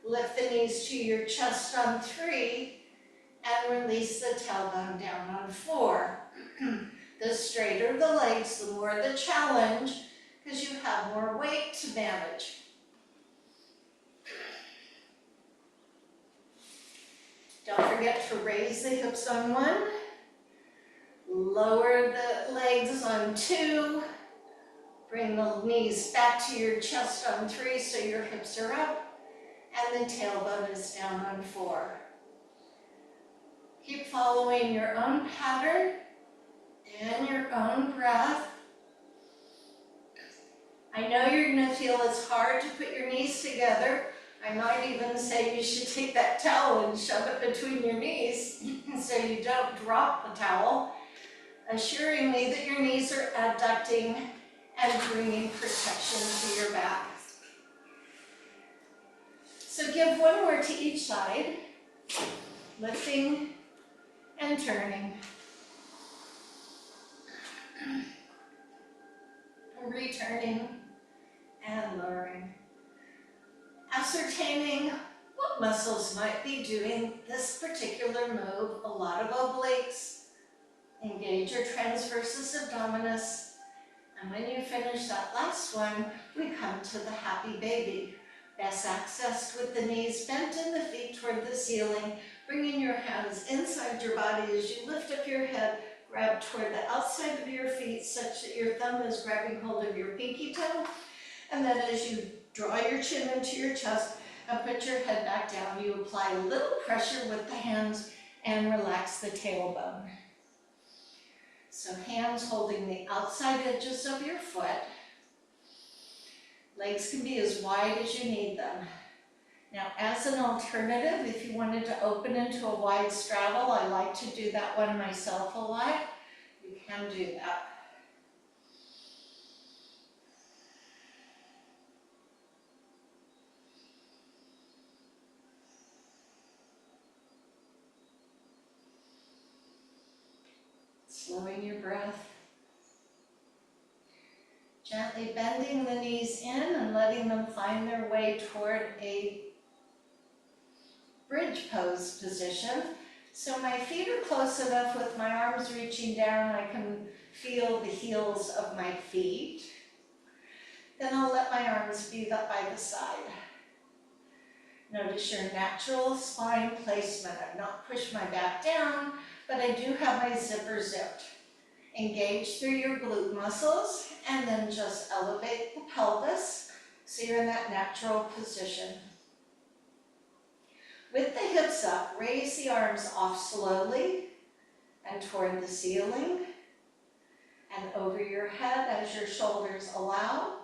Lift the knees to your chest on 3, and release the tailbone down on 4. The straighter the legs, the more the challenge, because you have more weight to manage. Don't forget to raise the hips on 1, lower the legs on 2, bring the knees back to your chest on 3 so your hips are up, and the tailbone is down on 4. Keep following your own pattern and your own breath. I know you're going to feel it's hard to put your knees together. I might even say you should take that towel and shove it between your knees so you don't drop the towel, assuring me that your knees are adducting and bringing protection to your back. So give one more to each side, lifting and turning. Returning and lowering. Ascertaining what muscles might be doing this particular move. A lot of obliques. Engage your transversus abdominis. And when you finish that last one, we come to the happy baby. Best accessed with the knees bent and the feet toward the ceiling, bringing your hands inside your body as you lift up your head. Grab toward the outside of your feet such that your thumb is grabbing hold of your pinky toe. And then as you draw your chin into your chest and put your head back down, you apply a little pressure with the hands and relax the tailbone. So hands holding the outside edges of your foot. Legs can be as wide as you need them. Now, as an alternative, if you wanted to open into a wide straddle, I like to do that one myself a lot. You can do that. Slowing your breath. Gently bending the knees in and letting them find their way toward a bridge pose position. So my feet are close enough with my arms reaching down, I can feel the heels of my feet. Then I'll let my arms be up by the side. Notice your natural spine placement. I've not pushed my back down, but I do have my zipper zipped. Engage through your glute muscles and then just elevate the pelvis so you're in that natural position. With the hips up, raise the arms off slowly and toward the ceiling and over your head as your shoulders allow.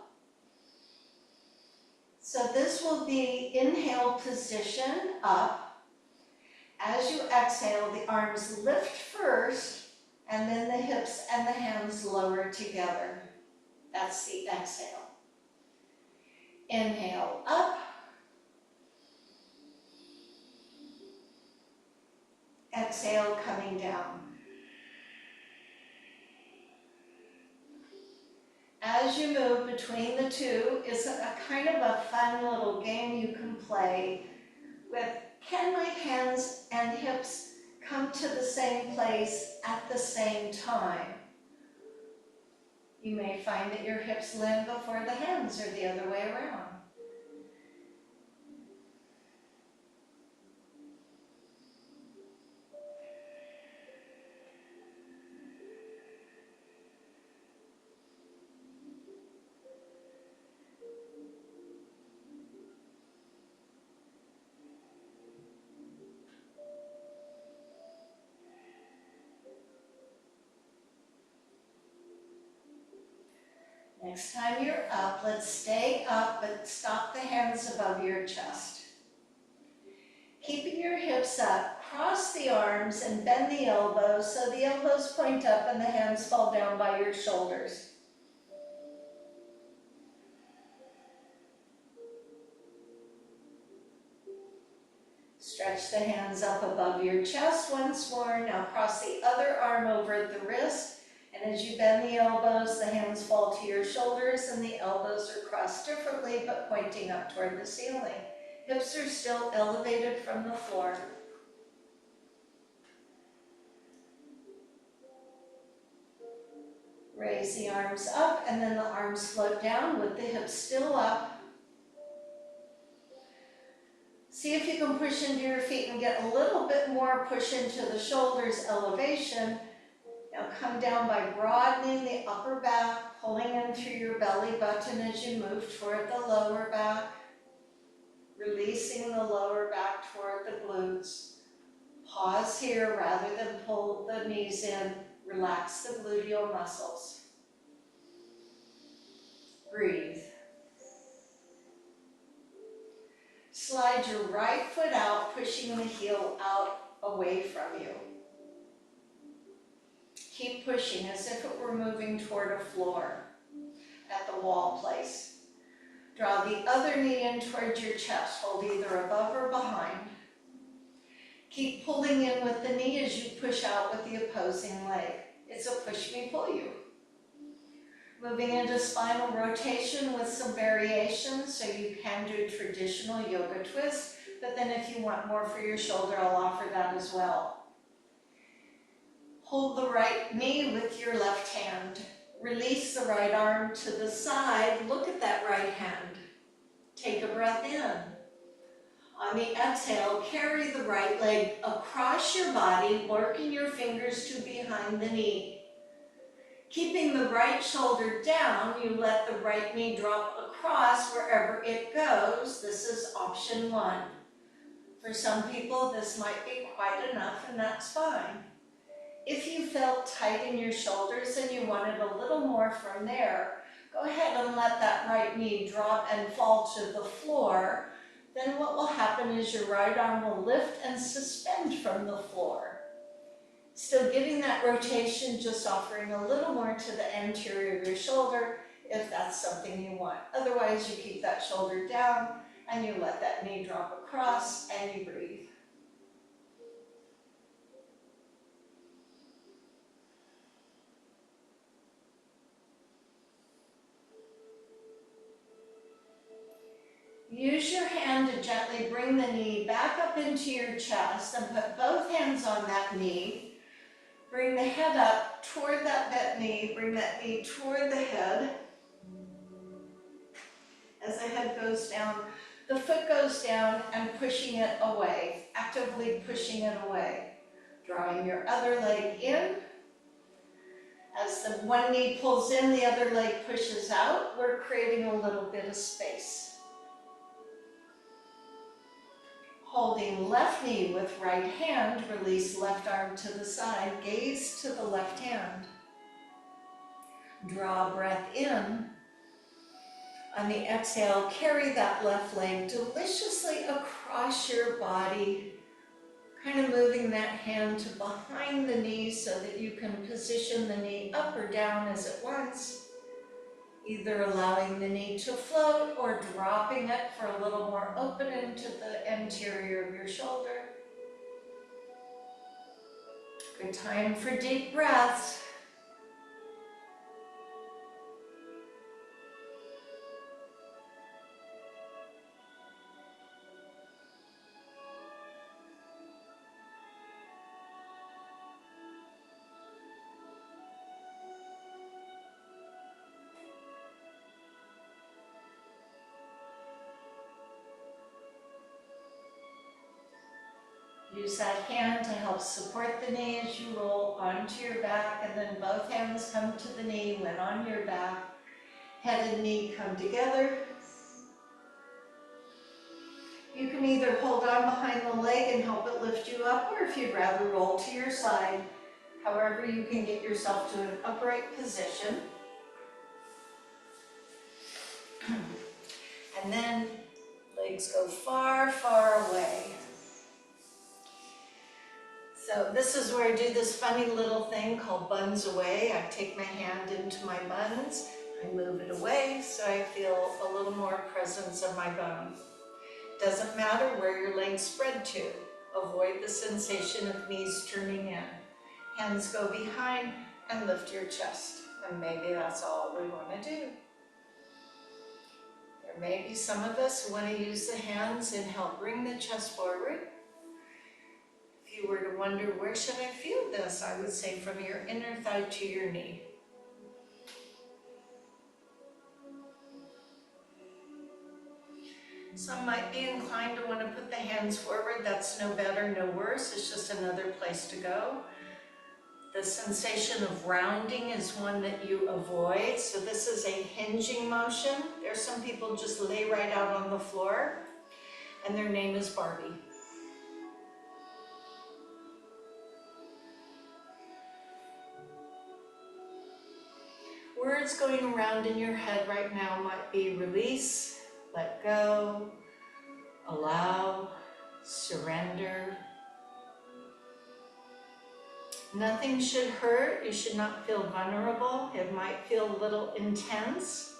So this will be inhale position up. As you exhale, the arms lift first and then the hips and the hands lower together. That's the exhale. Inhale up. Exhale, coming down. As you move between the two, it's a kind of a fun little game you can play with, can my hands and hips come to the same place at the same time? You may find that your hips land before the hands or the other way around. Next time you're up, let's stay up, but stop the hands above your chest. Keeping your hips up, cross the arms and bend the elbows so the elbows point up and the hands fall down by your shoulders. Stretch the hands up above your chest once more. Now cross the other arm over the wrist. And as you bend the elbows, the hands fall to your shoulders and the elbows are crossed differently but pointing up toward the ceiling. Hips are still elevated from the floor. Raise the arms up and then the arms float down with the hips still up. See if you can push into your feet and get a little bit more push into the shoulders elevation. Now come down by broadening the upper back, pulling in through your belly button as you move toward the lower back, releasing the lower back toward the glutes. Pause here rather than pull the knees in. Relax the gluteal muscles. Breathe. Slide your right foot out, pushing the heel out away from you. Keep pushing as if it were moving toward a floor at the wall place. Draw the other knee in towards your chest. Hold either above or behind. Keep pulling in with the knee as you push out with the opposing leg. It's a push me, pull you. Moving into spinal rotation with some variations, so you can do traditional yoga twist, but then if you want more for your shoulder, I'll offer that as well. Hold the right knee with your left hand. Release the right arm to the side. Look at that right hand. Take a breath in. On the exhale, carry the right leg across your body, working your fingers to behind the knee. Keeping the right shoulder down, you let the right knee drop across wherever it goes. This is option one. For some people, this might be quite enough, and that's fine. If you felt tight in your shoulders and you wanted a little more from there, go ahead and let that right knee drop and fall to the floor. Then what will happen is your right arm will lift and suspend from the floor. Still getting that rotation, just offering a little more to the anterior of your shoulder if that's something you want. Otherwise, you keep that shoulder down and you let that knee drop across and you breathe. Use your hand to gently bring the knee back up into your chest and put both hands on that knee. Bring the head up toward that bent knee. Bring that knee toward the head. As the head goes down, the foot goes down and pushing it away, actively pushing it away. Drawing your other leg in. As the one knee pulls in, the other leg pushes out. We're creating a little bit of space. Holding left knee with right hand, release left arm to the side, gaze to the left hand. Draw breath in. On the exhale, carry that left leg deliciously across your body, kind of moving that hand to behind the knee so that you can position the knee up or down as it wants, either allowing the knee to float or dropping it for a little more open into the interior of your shoulder. Good time for deep breaths. Use that hand to help support the knee as you roll onto your back, and then both hands come to the knee when on your back. Head and knee come together. You can either hold on behind the leg and help it lift you up, or if you'd rather roll to your side, however you can get yourself to an upright position. And then legs go far, far away. So this is where I do this funny little thing called buns away. I take my hand into my buns, I move it away so I feel a little more presence of my bone. Doesn't matter where your legs spread to. Avoid the sensation of knees turning in. Hands go behind and lift your chest. And maybe that's all we want to do. There may be some of us who want to use the hands and help bring the chest forward. If you were to wonder, where should I feel this? I would say from your inner thigh to your knee. Some might be inclined to want to put the hands forward. That's no better, no worse. It's just another place to go. The sensation of rounding is one that you avoid. So this is a hinging motion. There's some people just lay right out on the floor, and their name is Barbie. Words going around in your head right now might be release, let go, allow, surrender. Nothing should hurt. You should not feel vulnerable. It might feel a little intense.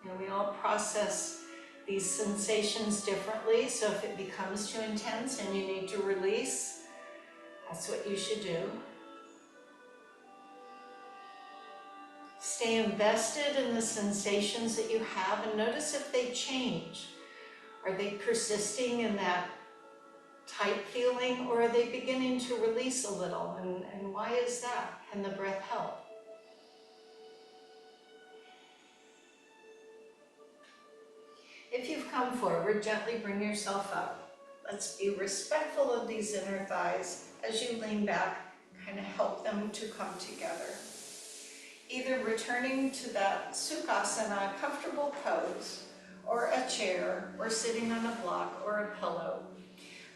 And we all process these sensations differently. So if it becomes too intense and you need to release, that's what you should do. Stay invested in the sensations that you have and notice if they change. Are they persisting in that tight feeling, or are they beginning to release a little? And why is that? Can the breath help? If you've come forward, gently bring yourself up. Let's be respectful of these inner thighs. As you lean back, kind of help them to come together. Either returning to that Sukhasana, comfortable pose, or a chair, or sitting on a block or a pillow.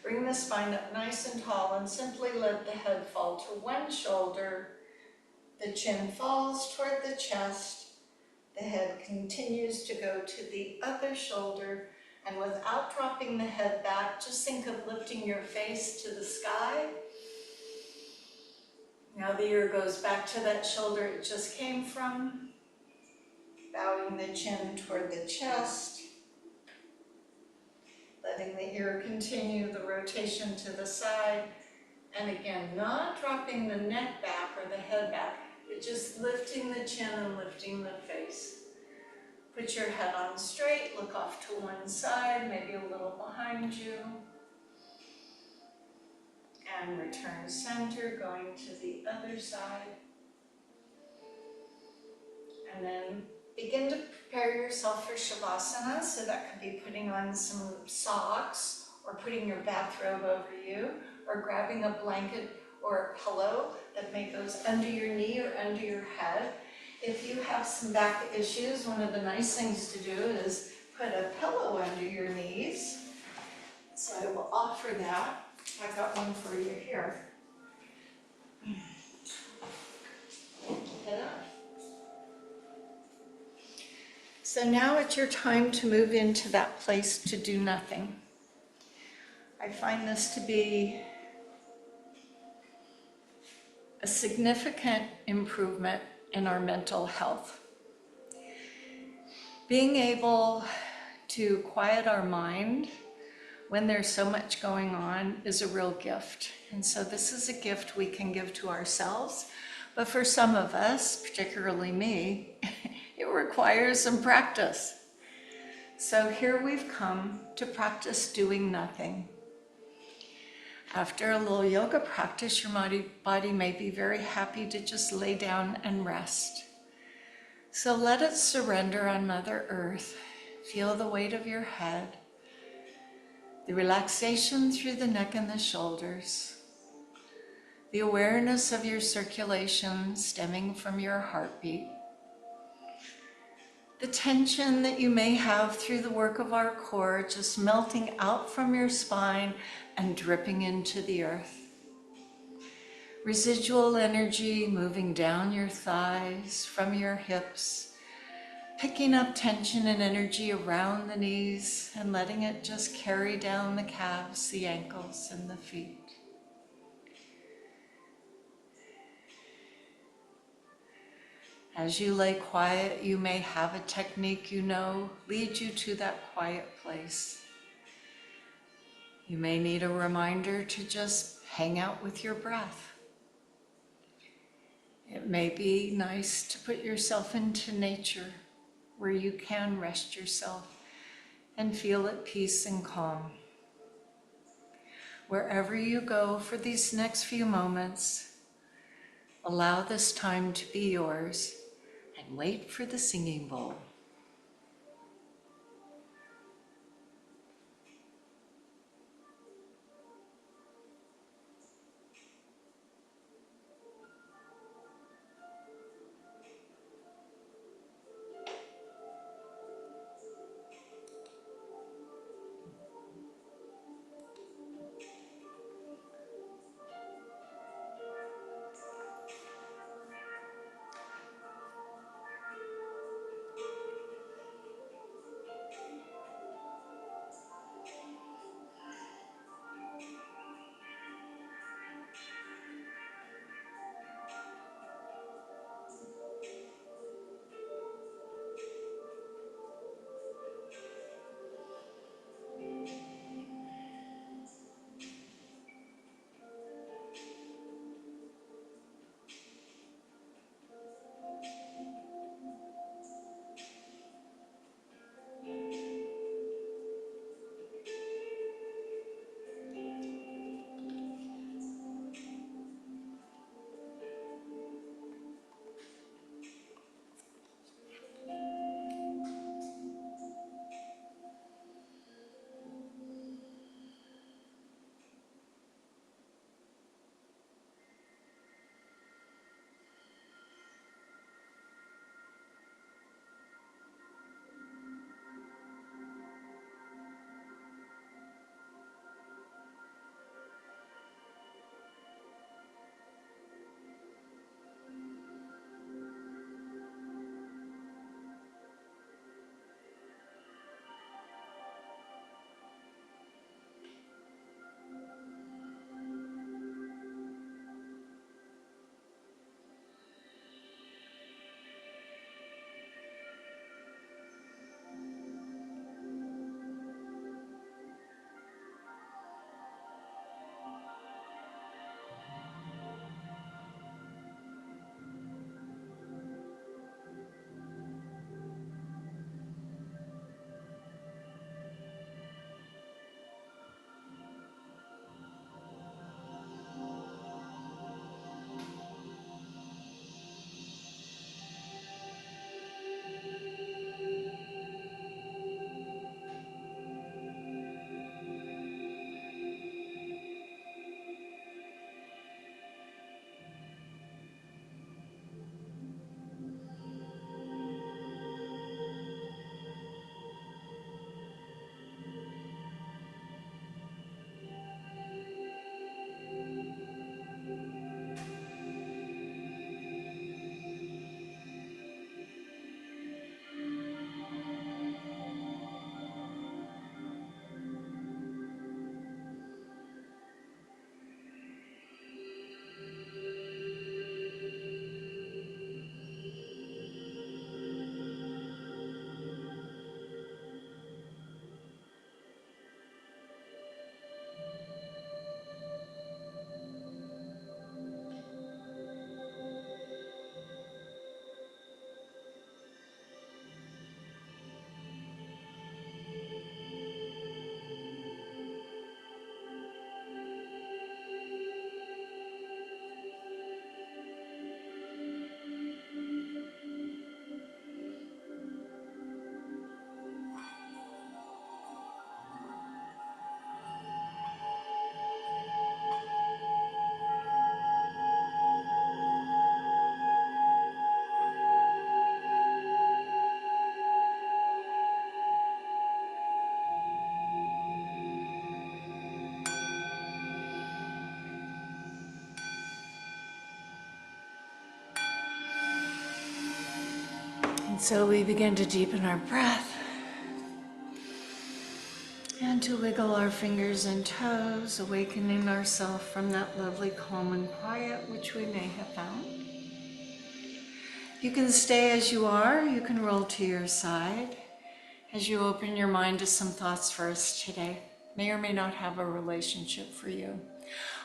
Bring the spine up nice and tall and simply let the head fall to one shoulder. The chin falls toward the chest. The head continues to go to the other shoulder. And without dropping the head back, just think of lifting your face to the sky. Now the ear goes back to that shoulder it just came from, bowing the chin toward the chest, letting the ear continue the rotation to the side, and again, not dropping the neck back or the head back, but just lifting the chin and lifting the face. Put your head on straight, look off to one side, maybe a little behind you. And return center, going to the other side. And then begin to prepare yourself for Shavasana. So that could be putting on some socks, or putting your bathrobe over you, or grabbing a blanket or a pillow that may go under your knee or under your head. If you have some back issues, one of the nice things to do is put a pillow under your knees. So I will offer that. I've got one for you here. So now it's your time to move into that place to do nothing. I find this to be a significant improvement in our mental health. Being able to quiet our mind when there's so much going on is a real gift. And so this is a gift we can give to ourselves. But for some of us, particularly me, it requires some practice. So here we've come to practice doing nothing. After a little yoga practice, your body may be very happy to just lay down and rest. So let it surrender on Mother Earth. Feel the weight of your head, the relaxation through the neck and the shoulders, the awareness of your circulation stemming from your heartbeat, the tension that you may have through the work of our core just melting out from your spine and dripping into the earth. Residual energy moving down your thighs, from your hips, picking up tension and energy around the knees and letting it just carry down the calves, the ankles, and the feet. As you lay quiet, you may have a technique you know lead you to that quiet place. You may need a reminder to just hang out with your breath. It may be nice to put yourself into nature where you can rest yourself and feel at peace and calm. Wherever you go for these next few moments, allow this time to be yours and wait for the singing bowl. And so we begin to deepen our breath and to wiggle our fingers and toes, awakening ourselves from that lovely calm and quiet which we may have found. You can stay as you are, you can roll to your side as you open your mind to some thoughts for us today. May or may not have a relationship for you.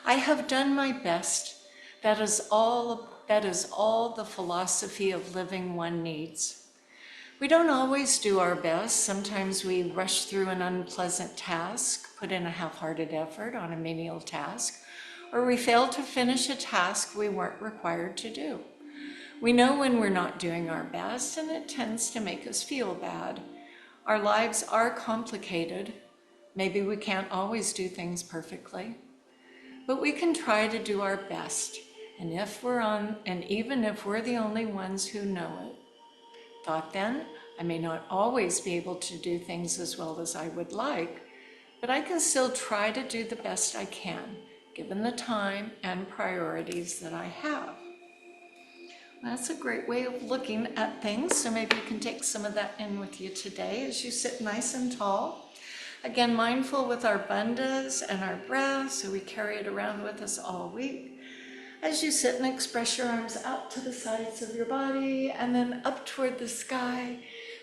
I have done my best. That is all the philosophy of living one needs. We don't always do our best. Sometimes we rush through an unpleasant task, put in a half-hearted effort on a menial task, or we fail to finish a task we weren't required to do. We know when we're not doing our best, and it tends to make us feel bad. Our lives are complicated. Maybe we can't always do things perfectly, but we can try to do our best. And even if we're the only ones who know it. Thought then, I may not always be able to do things as well as I would like, but I can still try to do the best I can, given the time and priorities that I have. That's a great way of looking at things, so maybe you can take some of that in with you today as you sit nice and tall. Again, mindful with our bandhas and our breath, so we carry it around with us all week. As you sit and express your arms out to the sides of your body and then up toward the sky,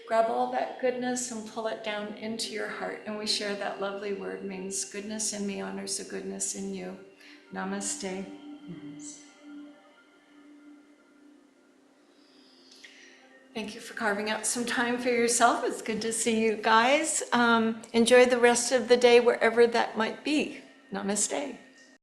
grab all that goodness and pull it down into your heart. And we share that lovely word means goodness in me honors the goodness in you. Namaste. Thank you for carving out some time for yourself. It's good to see you guys. Enjoy the rest of the day wherever that might be. Namaste.